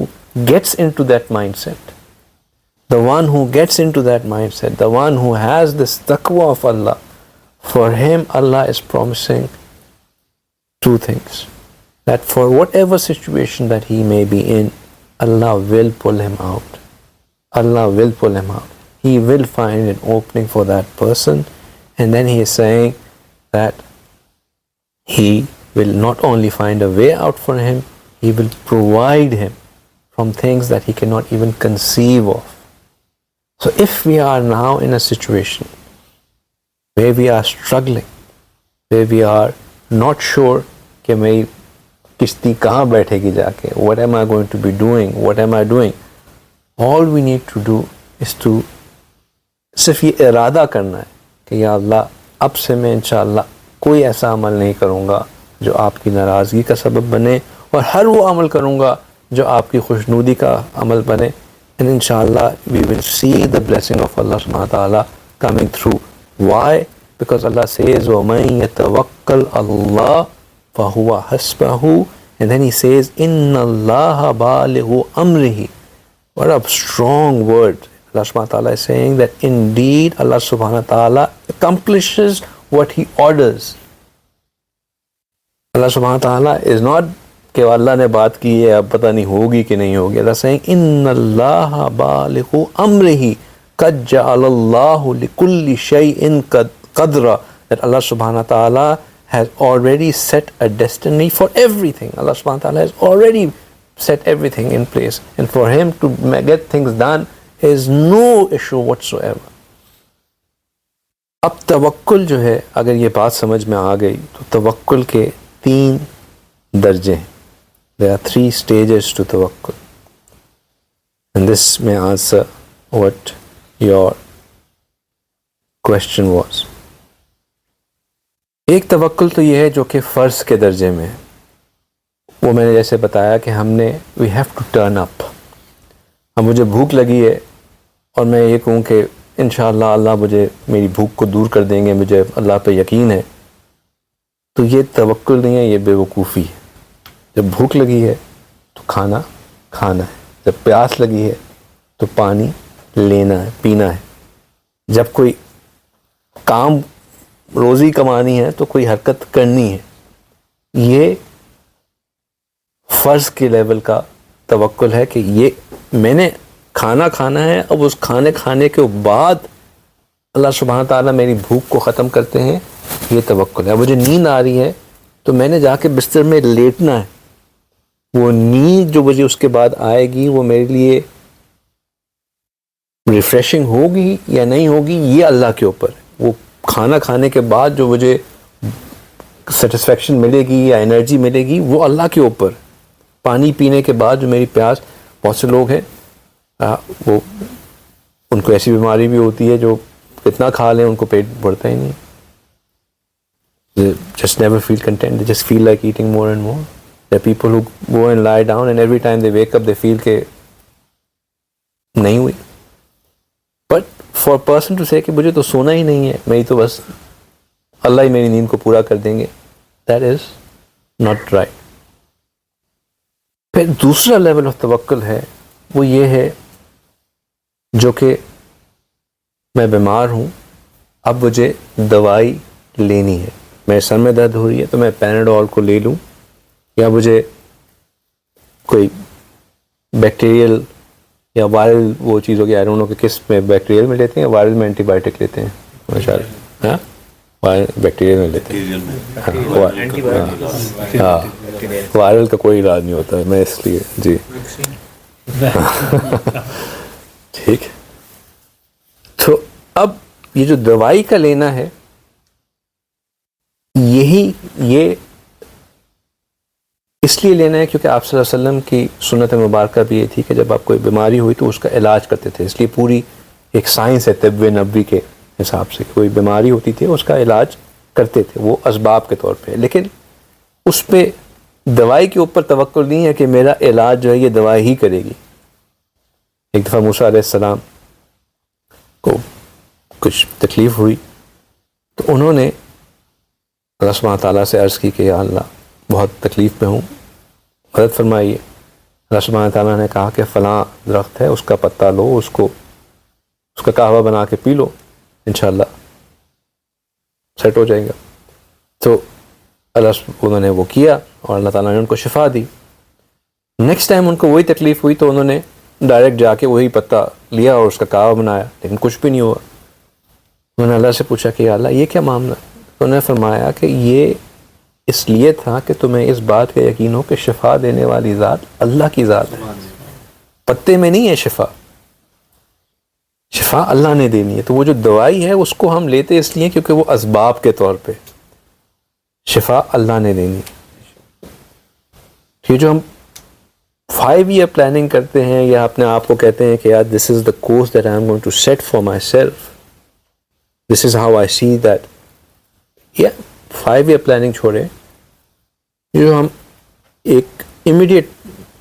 gets into that mindset, the one who has this taqwa of Allah, for him Allah is promising two things. That for whatever situation that he may be in, Allah will pull him out. Allah will pull him out. He will find an opening for that person. And then he is saying that he will not only find a way out for him, he will provide him from things that he cannot even conceive of. So if we are now in a situation where we are struggling, where we are not sure کہ میں کشتی کہاں بیٹھے گی جا کے, what am I going to be doing, what am I doing, all we need to do is to صرف یہ ارادہ کرنا ہے کہ یا اللہ اب سے میں انشاءاللہ کوئی ایسا عمل نہیں کروں گا جو آپ کی ناراضگی کا سبب بنے, اور ہر وہ عمل کروں گا جو آپ کی خوشنودی کا عمل بنے, and inshallah we will see the blessing of Allah subhanahu wa ta'ala coming through. Why? Because Allah says وَمَن يَتَوَكَّلْ اللَّهُ فَهُوَ حَسْبَهُ, and then he says إِنَّ اللَّهَ بَالِغُ أَمْرِهِ. What a strong word. Allah subhanahu wa ta'ala is saying that indeed Allah subhanahu wa ta'ala accomplishes what he orders. Allah subhanahu wa ta'ala is not کہ اللہ نے بات کی ہے اب پتہ نہیں ہوگی کہ نہیں ہوگی. اللہ saying ان اللہ بالغ امرہ قد جعل اللہ لکل شیء قدرا, that Allah subhanahu wa ta'ala has already set a destiny for everything. Allah subhanahu wa ta'ala has already set everything in place, and for him to get things done is no issue whatsoever. اب توکل جو ہے, اگر یہ بات سمجھ میں آ گئی تو توکل کے 3 درجے ہیں. There are 3 stages to tawakkul, and this may answer what your question was. ایک توکل تو یہ ہے جو کہ فرض کے درجے میں ہے. وہ میں نے جیسے بتایا کہ ہم نے we have to turn up. اب مجھے بھوک لگی ہے اور میں یہ کہوں کہ انشاءاللہ اللہ مجھے میری بھوک کو دور کر دیں گے, مجھے اللہ پہ یقین ہے, تو یہ توکل نہیں ہے, یہ بے وقوفی ہے. جب بھوک لگی ہے تو کھانا کھانا ہے, جب پیاس لگی ہے تو پانی لینا ہے, پینا ہے. جب کوئی کام روزی کمانی ہے تو کوئی حرکت کرنی ہے. یہ فرض کے لیول کا توکل ہے کہ یہ میں نے کھانا کھانا ہے, اب اس کھانے کے بعد اللہ سبحانہ تعالیٰ میری بھوک کو ختم کرتے ہیں, یہ توکل ہے. مجھے نیند آ رہی ہے تو میں نے جا کے بستر میں لیٹنا ہے. وہ نیند جو مجھے اس کے بعد آئے گی وہ میرے لیے ریفریشنگ ہوگی یا نہیں ہوگی یہ اللہ کے اوپر ہے. وہ کھانا کھانے کے بعد جو مجھے سیٹسفیکشن ملے گی یا انرجی ملے گی وہ اللہ کے اوپر. پانی پینے کے بعد جو میری پیاس, بہت سے لوگ ہیں وہ ان کو ایسی بیماری بھی ہوتی ہے جو کتنا کھا لیں ان کو پیٹ بھرتا ہی نہیں. They just never feel content. They just feel like eating more and more. There are people who go and lie down and every time they wake up they feel کہ نہیں ہوئی. But for a person to say کہ مجھے تو سونا ہی نہیں ہے, میری تو بس اللہ ہی میری نیند کو پورا کر دیں گے, that is not right. پھر دوسرا لیول آف توکل ہے وہ یہ ہے جو کہ میں بیمار ہوں، اب مجھے دوائی لینی ہے، میرے سر میں درد ہو رہی ہے تو میں پیناڈول کو لے لوں، یا مجھے کوئی بیکٹیریل یا وائرل وہ چیز ہوگی، آئی ڈونٹ نو کہ کس میں بیکٹیریل میں لیتے ہیں یا وائرل میں اینٹی بائیوٹک لیتے ہیں، ماشاء اللہ، ہاں بیکٹیریل میں لیتے ہیں، ہاں وائرل کا کوئی علاج نہیں ہوتا ہے، میں اس لیے جی ٹھیک ہے۔ تو اب یہ جو دوائی کا لینا ہے، یہ اس لیے لینا ہے کیونکہ آپ صلی اللہ علیہ وسلم کی سنت مبارکہ بھی یہ تھی کہ جب آپ کوئی بیماری ہوئی تو اس کا علاج کرتے تھے، اس لیے پوری ایک سائنس ہے طب نبوی کے حساب سے، کوئی بیماری ہوتی تھی اس کا علاج کرتے تھے وہ اسباب کے طور پہ، لیکن اس پہ دوائی کے اوپر توکل نہیں ہے کہ میرا علاج جو ہے یہ دوائی ہی کرے گی۔ ایک دفعہ موسیٰ علیہ السلام کو کچھ تکلیف ہوئی تو انہوں نے اللہ سبحانہ تعالیٰ سے عرض کی کہ یا اللہ بہت تکلیف میں ہوں، مدد فرمائیے۔ اللہ سبحانہ تعالیٰ نے کہا کہ فلاں درخت ہے، اس کا پتا لو، اس کا قہوہ بنا کے پی لو، انشاءاللہ سیٹ ہو جائے گا۔ تو انہوں نے وہ کیا اور اللہ تعالیٰ نے ان کو شفا دی۔ نیکسٹ ٹائم ان کو وہی تکلیف ہوئی تو انہوں نے ڈائریکٹ جا کے وہی پتا لیا اور اس کا قہوہ بنایا، لیکن کچھ بھی نہیں ہوا۔ انہوں نے اللہ سے پوچھا کہ یا اللہ یہ کیا معاملہ؟ تو انہوں نے فرمایا کہ یہ اس لیے تھا کہ تمہیں اس بات کا یقین ہو کہ شفا دینے والی ذات اللہ کی ذات ہے، پتے میں نہیں ہے شفا، شفا اللہ نے دینی ہے۔ تو وہ جو دوائی ہے اس کو ہم لیتے اس لیے کیونکہ وہ اسباب کے طور پہ، شفا اللہ نے دینی ہے۔ یہ جو ہم 5 year پلاننگ کرتے ہیں یا اپنے آپ کو کہتے ہیں کہ یار this is the course that I am going to set for myself, this is how I see that, یا 5 year پلاننگ چھوڑے، جو ہم ایک امیڈیٹ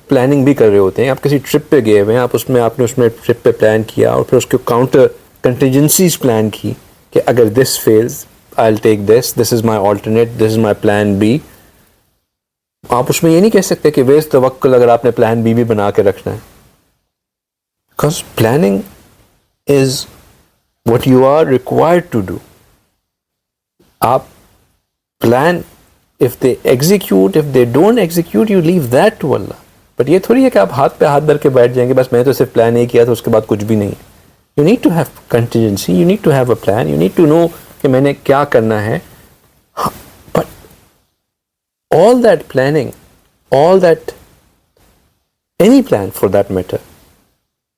پلاننگ بھی کر رہے ہوتے ہیں۔ آپ کسی ٹرپ پہ گئے ہوئے ہیں، آپ نے اس میں ٹرپ پہ پلان کیا اور پھر اس کے کاؤنٹر کنٹینجنسیز پلان کی کہ اگر this feels I will take this is my alternate, this is my plan be. آپ اس میں یہ نہیں کہہ سکتے کہ ویز توکل اگر آپ نے پلان بی بھی بنا کے رکھنا ہے، because planning is what you are required to do. آپ plan, if they execute, if they don't execute, you leave that to Allah. But یہ تھوڑی ہے کہ آپ ہاتھ پہ ہاتھ دھر کے بیٹھ جائیں گے بس میں تو صرف پلان ہی کیا تھا اس کے بعد کچھ بھی نہیں۔ You need to have contingency, you need to have a plan, you need to know کہ میں نے کیا کرنا ہے۔ But all that planning, all that, any plan for that matter,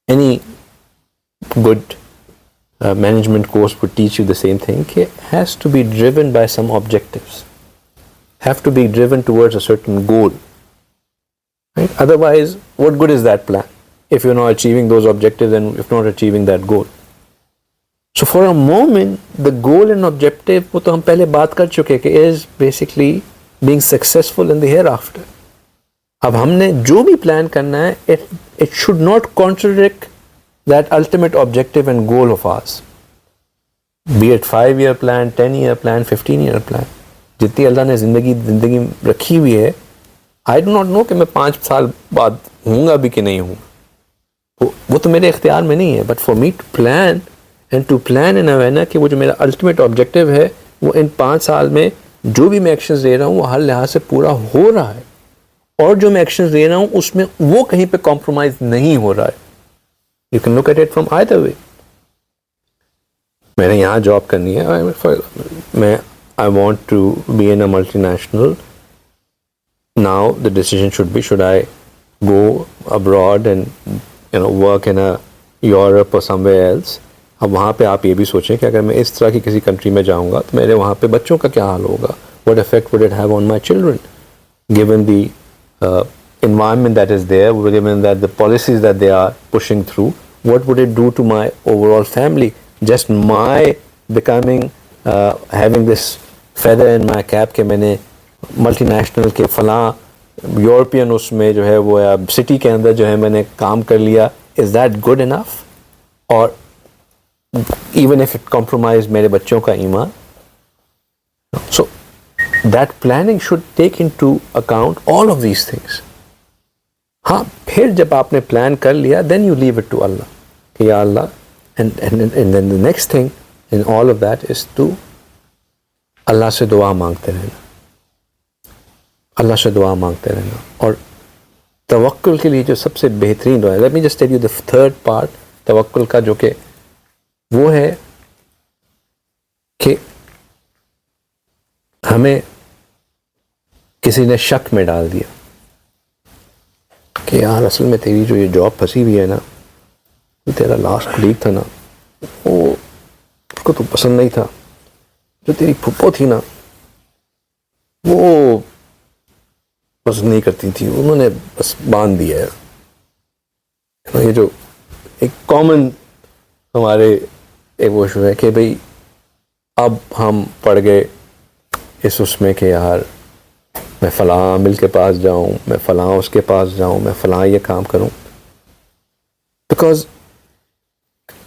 any good management course would teach you the same thing, it has to be driven by some objectives, have to be driven towards a certain goal, right? Otherwise what good is that plan if you're not achieving those objectives and if not achieving that goal? So for a moment the goal and objective وہ تو ہم پہلے بات کر چکے کہ is basically being successful in the hereafter. اب ہم نے جو بھی پلان کرنا ہے it should not contradict that ultimate objective and goal of ours, be it 5 year plan, 10 year plan, 15 year plan. جتنی اللہ نے زندگی رکھی ہوئی ہے، I do not know کہ میں 5 سال بعد ہوں گا بھی کہ نہیں ہوں، وہ تو میرے اختیار میں نہیں ہے۔ but for me to plan and to plan in a manner کہ وہ جو میرا ultimate objective ہے وہ ان 5 سال میں جو بھی میں ایکشنز لے رہا ہوں وہ ہر لحاظ سے پورا ہو رہا ہے، اور جو میں ایکشنز لے رہا ہوں اس میں وہ کہیں پہ کمپرومائز نہیں ہو رہا ہے۔ You can look at it from either way. میں نے یہاں جاب کرنی ہے، میں I want to be in a multinational. Now the decision should be, should I go abroad and work in a Europe or somewhere else? اب وہاں پہ آپ یہ بھی سوچیں کہ اگر میں اس طرح کی کسی کنٹری میں جاؤں گا تو میرے وہاں پہ بچوں کا کیا حال ہوگا؟ What effect would it have on my children? Given the environment that is there, given that the policies that they are pushing through, what would it do to my overall family? Just my becoming, having this feather in my cap کہ میں نے ملٹی نیشنل کے فلاں یورپین اس میں جو ہے وہ سٹی کے اندر جو ہے میں نے کام کر لیا، is that good enough? اور even if it compromise میرے بچوں کا ایمان. So that planning should take into account all of these things. ہاں پھر جب آپ نے پلان کر لیا then you leave it to Allah کہ یا Allah and then the next thing in all of that is to Allah سے دعا مانگتے رہنا، اللہ سے دعا مانگتے رہنا. اور توکل کے لیے جو سب سے بہترین دعا ہے، let me just tell you the third part توکل کا، جو کہ وہ ہے کہ ہمیں کسی نے شک میں ڈال دیا کہ یار اصل میں تیری جو یہ جاب پھنسی ہوئی ہے نا، تیرا لاسٹ کلیگ تھا نا، وہ اس کو تو پسند نہیں تھا، جو تیری پھپھو تھی نا وہ پسند نہیں کرتی تھی، انہوں نے بس باندھ دیا ہے. یہ جو ایک کامن ہمارے ایک وہ ایشو ہے کہ بھئی اب ہم پڑ گئے اس میں کہ یار میں فلاں عامل کے پاس جاؤں، میں فلاں اس کے پاس جاؤں، میں فلاں یہ کام کروں. بیکاز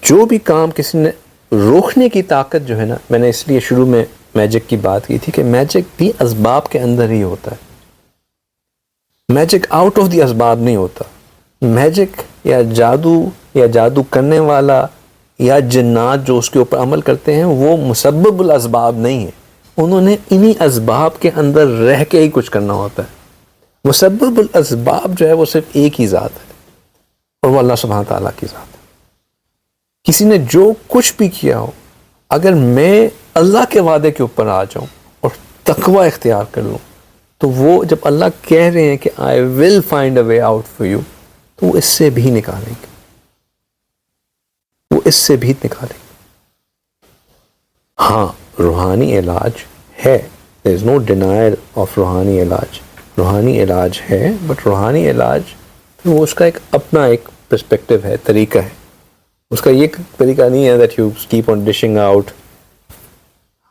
جو بھی کام کسی نے روکنے کی طاقت جو ہے نا، میں نے اس لیے شروع میں میجک کی بات کی تھی کہ میجک بھی اسباب کے اندر ہی ہوتا ہے، میجک آؤٹ آف دی اسباب نہیں ہوتا. میجک یا جادو کرنے والا یا جنات جو اس کے اوپر عمل کرتے ہیں وہ مسبب الاسباب نہیں ہیں، انہوں نے انہی اسباب کے اندر رہ کے ہی کچھ کرنا ہوتا ہے. مسبب الاسباب جو ہے وہ صرف ایک ہی ذات ہے اور وہ اللہ سبحانہ تعالیٰ کی ذات ہے. کسی نے جو کچھ بھی کیا ہو، اگر میں اللہ کے وعدے کے اوپر آ جاؤں اور تقوی اختیار کر لوں تو وہ جب اللہ کہہ رہے ہیں کہ I will find a way out for you, تو وہ اس سے بھی نکالیں گے، وہ اس سے بھی نکالیں گے. ہاں روحانی علاج ہے، there is no denial of روحانی علاج، روحانی علاج ہے، بٹ روحانی علاج وہ اس کا ایک اپنا ایک پرسپیکٹو ہے، طریقہ ہے. اس کا یہ طریقہ نہیں ہے that you keep on dishing out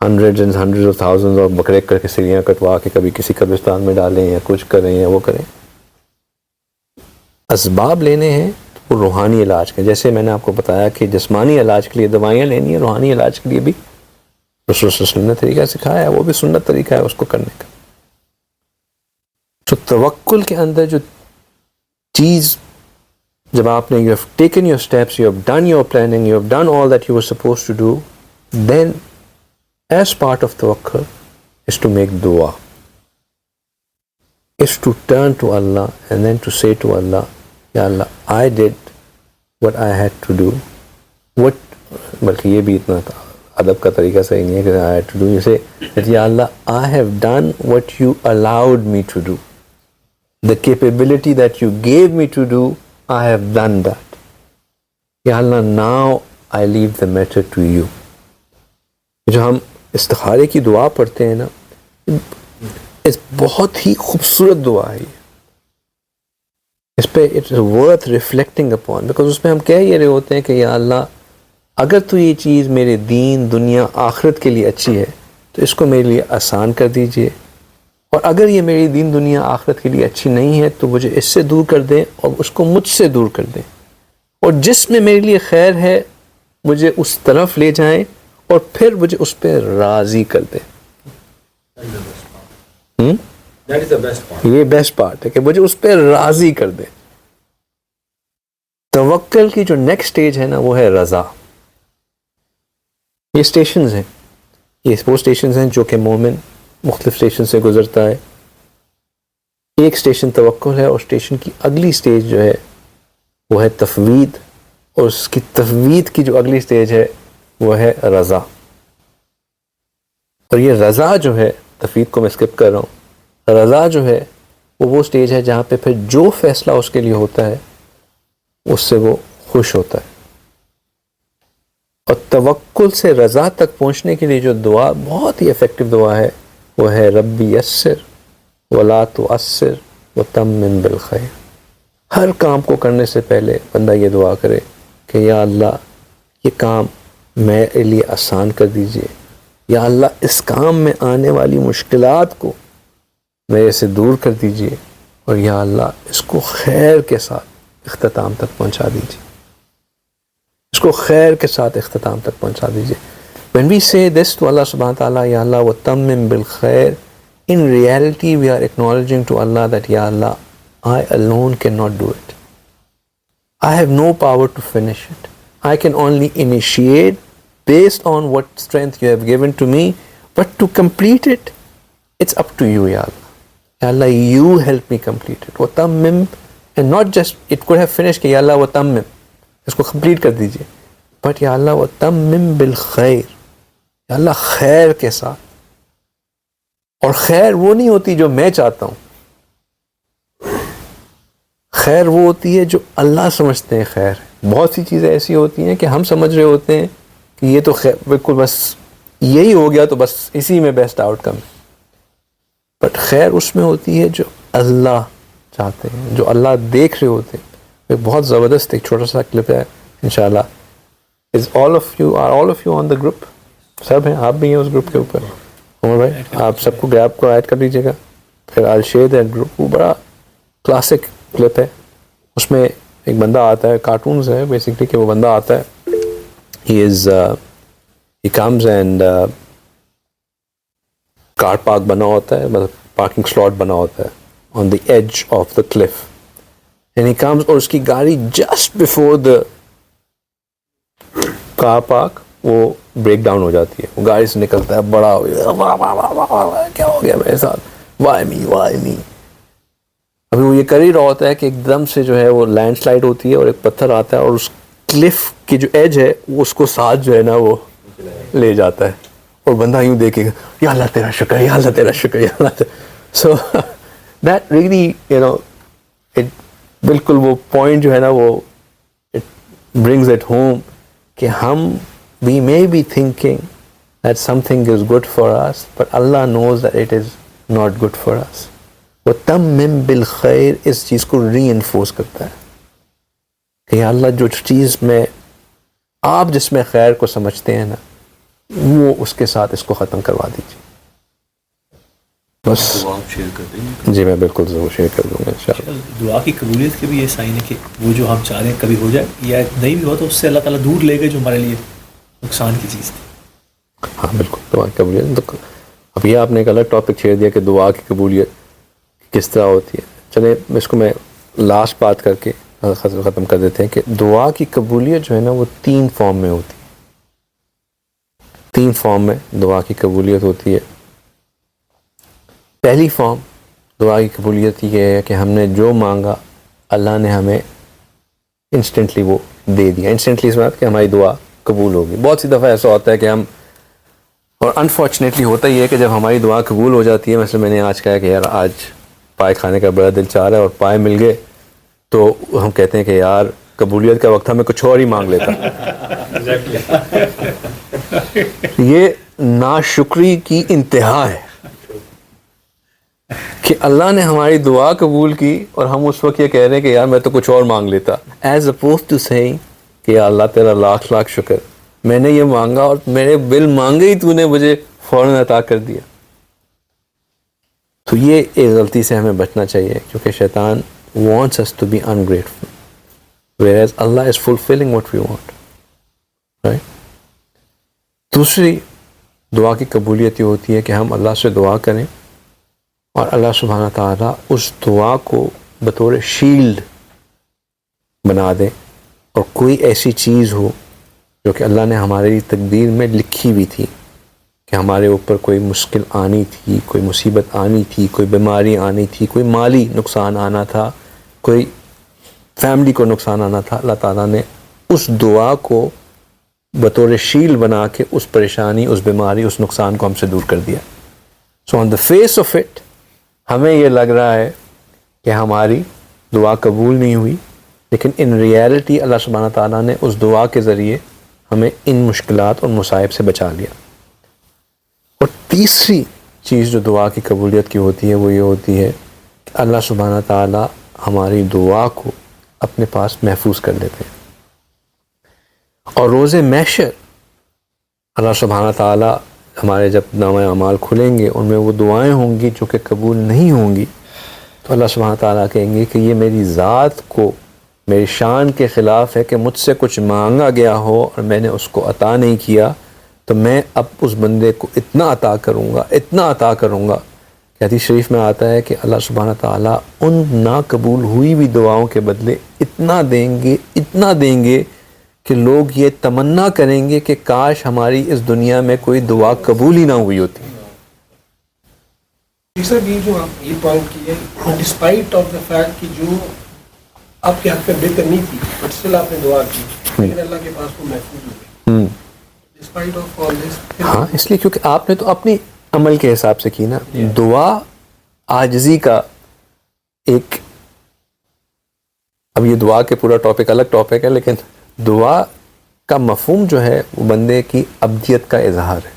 hundreds and hundreds of thousands اور بکرے کر کے سیڑھیاں کٹوا کے کبھی کسی قبرستان میں ڈالیں یا کچھ کریں یا وہ کریں. اسباب لینے ہیں تو وہ روحانی علاج کے، جیسے میں نے آپ کو بتایا کہ جسمانی علاج کے لیے دوائیاں لینی ہیں، روحانی علاج کے لیے بھی رسول صلی اللہ علیہ وسلم نے طریقہ سکھایا ہے، وہ بھی سنت طریقہ ہے اس کو کرنے کا. تو توکل کے اندر جو چیز جب آپ نے you have taken your steps, you have done your planning, you have done all that you were supposed to do, then as part of توکل از ٹو میک دعا، is to turn to Allah and then to say to Allah, Ya Allah, I did what I had to do. بلکہ یہ بھی اتنا ادب کا طریقہ صحیح نہیں ہے کہ I had to do. You say that Ya Allah, I have done what you allowed me to do. The capability that you gave me to do, I have done that. Ya Allah, now I leave the matter to you. جو ہم استخارے کی دعا پڑھتے ہیں نا، بہت ہی خوبصورت دعا ہے، اس پہ it's worth reflecting upon, because اس میں ہم کہہ یہ رہے ہوتے ہیں کہ یا اللہ اگر تو یہ چیز میرے دین دنیا آخرت کے لیے اچھی ہے تو اس کو میرے لیے آسان کر دیجئے، اور اگر یہ میری دین دنیا آخرت کے لیے اچھی نہیں ہے تو مجھے اس سے دور کر دیں اور اس کو مجھ سے دور کر دیں، اور جس میں میرے لیے خیر ہے مجھے اس طرف لے جائیں اور پھر مجھے اس پہ راضی کر دیں. یہ بیسٹ پارٹ ہے کہ مجھے اس پہ راضی کر دیں. توکل کی جو نیکسٹ سٹیج ہے نا وہ ہے رضا. یہ سٹیشنز ہیں، یہ وہ سٹیشنز ہیں جو کہ مومن مختلف سٹیشن سے گزرتا ہے. ایک سٹیشن توکل ہے اور سٹیشن کی اگلی سٹیج جو ہے وہ ہے تفویض، اور اس کی تفویض کی جو اگلی سٹیج ہے وہ ہے رضا. اور یہ رضا جو ہے، تفویض کو میں اسکپ کر رہا ہوں، رضا جو ہے وہ سٹیج ہے جہاں پہ پھر جو فیصلہ اس کے لیے ہوتا ہے اس سے وہ خوش ہوتا ہے. اور توکل سے رضا تک پہنچنے کے لیے جو دعا بہت ہی افیکٹو دعا ہے وہ ہے ربی یسر ولا تعسر وتمم بالخیر. ہر کام کو کرنے سے پہلے بندہ یہ دعا کرے کہ یا اللہ یہ کام میرے لیے آسان کر دیجئے، یا اللہ اس کام میں آنے والی مشکلات کو میرے سے دور کر دیجئے، اور یا اللہ اس کو خیر کے ساتھ اختتام تک پہنچا دیجئے، اس کو خیر کے ساتھ اختتام تک پہنچا دیجئے. When we say this to Allah subhanahu wa ta'ala, Ya Allah وَتَمِّمْ بِالْخَيْرِ, in reality we are acknowledging to Allah that Ya Allah, I alone cannot do it. I have no power to finish it. I can only initiate based on what strength you have given to me, but to complete it, it's up to you, Ya Allah. Ya Allah, you help me complete it. وَتَمِّمْ, and not just, it could have finished کہ Ya Allah وَتَمِّمْ, اس کو complete کر دیجئے, but Ya Allah وَتَمِّمْ بِالْخَيْرِ, Ya Allah خیر کے ساتھ. اور خیر وہ نہیں ہوتی جو میں چاہتا ہوں, خیر وہ ہوتی ہے جو اللہ سمجھتے ہیں خیر. بہت سی چیزیں ایسی ہوتی ہیں کہ ہم سمجھ رہے ہوتے ہیں کہ یہ تو خیر بالکل بس یہی ہو گیا تو بس اسی میں بیسٹ آؤٹ کم ہے, بٹ خیر اس میں ہوتی ہے جو اللہ چاہتے ہیں, جو اللہ دیکھ رہے ہوتے ہیں. ایک بہت زبردست ایک چھوٹا سا کلپ ہے انشاءاللہ. Is all of you on the group? سب ہیں, آپ بھی ہیں اس گروپ کے اوپر. عمر بھائی آپ سب کو گریب کو ایڈ کر دیجیے گا, پھر آل شیئر دیٹ گروپ. وہ بڑا کلاسک کلپ ہے. اس میں ایک بندہ آتا ہے, کارٹونز ہے بیسکلی, کہ وہ بندہ آتا ہے, he comes and car park بنا ہوتا ہے, مطلب پارکنگ سلاٹ بنا ہوتا ہے on the edge of the cliff, and he comes, اور اس کی گاڑی just before the car park وہ بریک ڈاؤن ہو جاتی ہے. وہ گاڑی سے نکلتا ہے, بڑا ہو گیا, کیا ہو گیا میرے ساتھ, why me. ابھی وہ یہ کر ہی رہا ہوتا ہے کہ ایک دم سے جو ہے وہ لینڈ سلائڈ ہوتی ہے اور ایک پتھر آتا ہے اور اس کلف کی جو ایج ہے وہ اس کو ساتھ جو ہے نا وہ لے جاتا ہے, اور بندہ یوں دیکھے گا, یا اللہ تیرا شکر, یا اللہ تیرا شکر, یا اللہ تیرا. So that really you know بالکل وہ پوائنٹ جو ہے نا وہ اٹ برنگز اٹ ہوم کہ ہم we may be thinking that something is good for us, but Allah knows that it is not good for us. وَتَمِّمْ بِالْخَيْرِ اس چیز کو ری انفورس کرتا ہے کہ اللہ جو چیز میں آپ جس میں خیر کو سمجھتے ہیں نا وہ اس کے ساتھ اس کو ختم کروا دیجیے. بس شیئر کر دیں. جی میں بالکل ضرور شیئر کر دوں گا انشاءاللہ. دعا کی قبولیت کے بھی یہ سائن ہے کہ وہ جو ہم چاہ رہے ہیں کبھی ہو جائے, یا نہیں بھی ہو تو اس سے اللہ تعالیٰ دور لے گئے جو ہمارے لیے نقصان کی چیز تھی. ہاں بالکل, دعا کی قبولیت. اب یہ آپ نے ایک الگ ٹاپک چھیڑ دیا کہ دعا کی قبولیت کس طرح ہوتی ہے. چلے اس کو میں لاسٹ بات کر کے ختم کر دیتے ہیں کہ دعا کی قبولیت جو ہے نا وہ 3 فارم میں ہوتی ہے. 3 فارم میں دعا کی قبولیت ہوتی ہے. پہلی فارم دعا کی قبولیت یہ ہے کہ ہم نے جو مانگا اللہ نے ہمیں انسٹنٹلی وہ دے دیا. انسٹنٹلی اس بات کہ ہماری دعا قبول ہوگی. بہت سی دفعہ ایسا ہوتا ہے کہ ہم, اور انفارچونیٹلی ہوتا ہی ہے کہ جب ہماری دعا قبول ہو جاتی ہے, مثلا میں نے آج کہا کہ یار آج پائے کھانے کا بڑا دل چاہ رہا ہے اور پائے مل گئے, تو ہم کہتے ہیں کہ یار قبولیت کا وقت ہمیں کچھ اور ہی مانگ لیتا. یہ ناشکری کی انتہا ہے کہ اللہ نے ہماری دعا قبول کی اور ہم اس وقت یہ کہہ رہے ہیں کہ یار میں تو کچھ اور مانگ لیتا, ایز اپوز ٹو سیئنگ کہ یا اللہ تیرا لاکھ لاکھ شکر, میں نے یہ مانگا اور میرے بل مانگے ہی تو نے مجھے فوراً عطا کر دیا. تو یہ ایک غلطی سے ہمیں بچنا چاہیے کیونکہ شیطان wants us to be ungrateful whereas Allah is fulfilling what we want, right? دوسری دعا کی قبولیت یہ ہوتی ہے کہ ہم اللہ سے دعا کریں اور اللہ سبحانہ تعالیٰ اس دعا کو بطور شیلڈ بنا دیں, اور کوئی ایسی چیز ہو جو کہ اللہ نے ہماری تقدیر میں لکھی ہوئی تھی کہ ہمارے اوپر کوئی مشکل آنی تھی, کوئی مصیبت آنی تھی, کوئی بیماری آنی تھی, کوئی مالی نقصان آنا تھا, کوئی فیملی کو نقصان آنا تھا, اللہ تعالیٰ نے اس دعا کو بطور شیل بنا کے اس پریشانی, اس بیماری, اس نقصان کو ہم سے دور کر دیا. سو آن دا فیس آف اٹ ہمیں یہ لگ رہا ہے کہ ہماری دعا قبول نہیں ہوئی, لیکن ان ریالٹی اللہ سبحانہ تعالیٰ نے اس دعا کے ذریعے ہمیں ان مشکلات اور مصائب سے بچا لیا. اور تیسری چیز جو دعا کی قبولیت کی ہوتی ہے وہ یہ ہوتی ہے کہ اللہ سبحانہ تعالیٰ ہماری دعا کو اپنے پاس محفوظ کر لیتے ہیں, اور روز محشر اللہ سبحانہ تعالیٰ ہمارے جب نامہ اعمال کھلیں گے ان میں وہ دعائیں ہوں گی جو کہ قبول نہیں ہوں گی, تو اللہ سبحانہ تعالیٰ کہیں گے کہ یہ میری ذات کو, میری شان کے خلاف ہے کہ مجھ سے کچھ مانگا گیا ہو اور میں نے اس کو عطا نہیں کیا, تو میں اب اس بندے کو اتنا عطا کروں گا کہ حدیث شریف میں آتا ہے کہ اللہ سبحانہ تعالیٰ ان ناقبول ہوئی ہوئی دعاؤں کے بدلے اتنا دیں گے کہ لوگ یہ تمنا کریں گے کہ کاش ہماری اس دنیا میں کوئی دعا قبول ہی نہ ہوئی ہوتی. تیسرا بھی جو آپ یہ پوائنٹ کیے ڈسپائٹ آف دا فیکٹ کہ جو آپ کے حق میں بہتر نہیں تھی بٹ اسٹل آپ نے دعا کی لیکن اللہ کے پاس وہ محفوظ ہو گئی ڈسپائٹ آف آل دس. ہاں اس لیے کیونکہ آپ نے تو اپنی عمل کے حساب سے کی نا. دعا عاجزی کا ایک، اب یہ دعا کے پورا ٹاپک الگ ٹاپک ہے، لیکن دعا کا مفہوم جو ہے وہ بندے کی عبدیت کا اظہار ہے.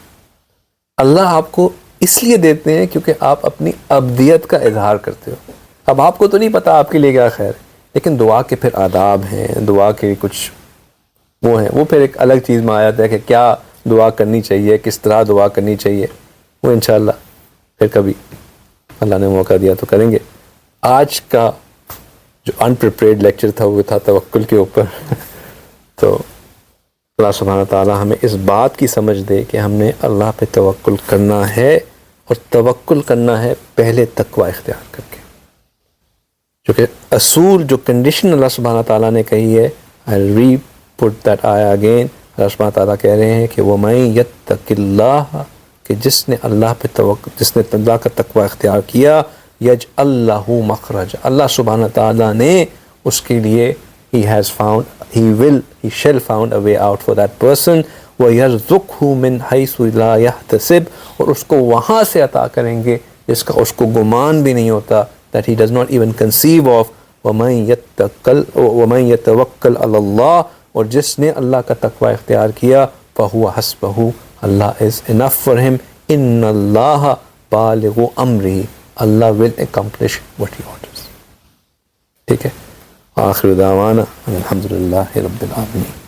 اللہ آپ کو اس لیے دیتے ہیں کیونکہ آپ اپنی عبدیت کا اظہار کرتے ہو. اب آپ کو تو نہیں پتا آپ کے لیے کیا خیر ہے، لیکن دعا کے پھر آداب ہیں، دعا کے کچھ وہ ہیں، وہ پھر ایک الگ چیز میں آ جاتا ہے کہ کیا دعا کرنی چاہیے، کس طرح دعا کرنی چاہیے، وہ انشاءاللہ پھر کبھی اللہ نے موقع دیا تو کریں گے. آج کا جو انپریپیئرڈ لیکچر تھا وہ تھا توکل کے اوپر. تو اللہ سبحانہ تعالیٰ ہمیں اس بات کی سمجھ دے کہ ہم نے اللہ پہ توکل کرنا ہے، اور توکل کرنا ہے پہلے تقوی اختیار کر کے. جو کہ اصول، جو کنڈیشن اللہ سبحانہ تعالیٰ نے کہی ہے، I'll re-put that آیا اگین. اللہ سبحانہ تعالیٰ کہہ رہے ہیں کہ وَمَن يَتَّقِ اللَّهَ، کہ جس نے اللہ پہ جس نے اللہ کا تقوی اختیار کیا، يَجْعَلْ لَهُ مَخْرَجًا، اللہ سبحانہ تعالیٰ نے اس کے لیے he shall found a way out for that person. وَيَرْزُقْهُ مِنْ حَيْثُ لَا يَحْتَسِبْ، اور اس کو وہاں سے عطا کریں گے جس کا اس کو گمان بھی نہیں ہوتا، that he does not even conceive of. وَمَن يَتَوَكَّلْ عَلَى اللَّهِ، اور جس نے اللہ کا تقوی اختیار کیا، فَهُوَ حَسْبُهُ، اللہ is enough for him. إِنَّ اللَّهَ بَالِغُ أَمْرِهِ، Allah will accomplish what he orders. ٹھیک ہے. آخر دعوانا الحمدللہ رب العالمین.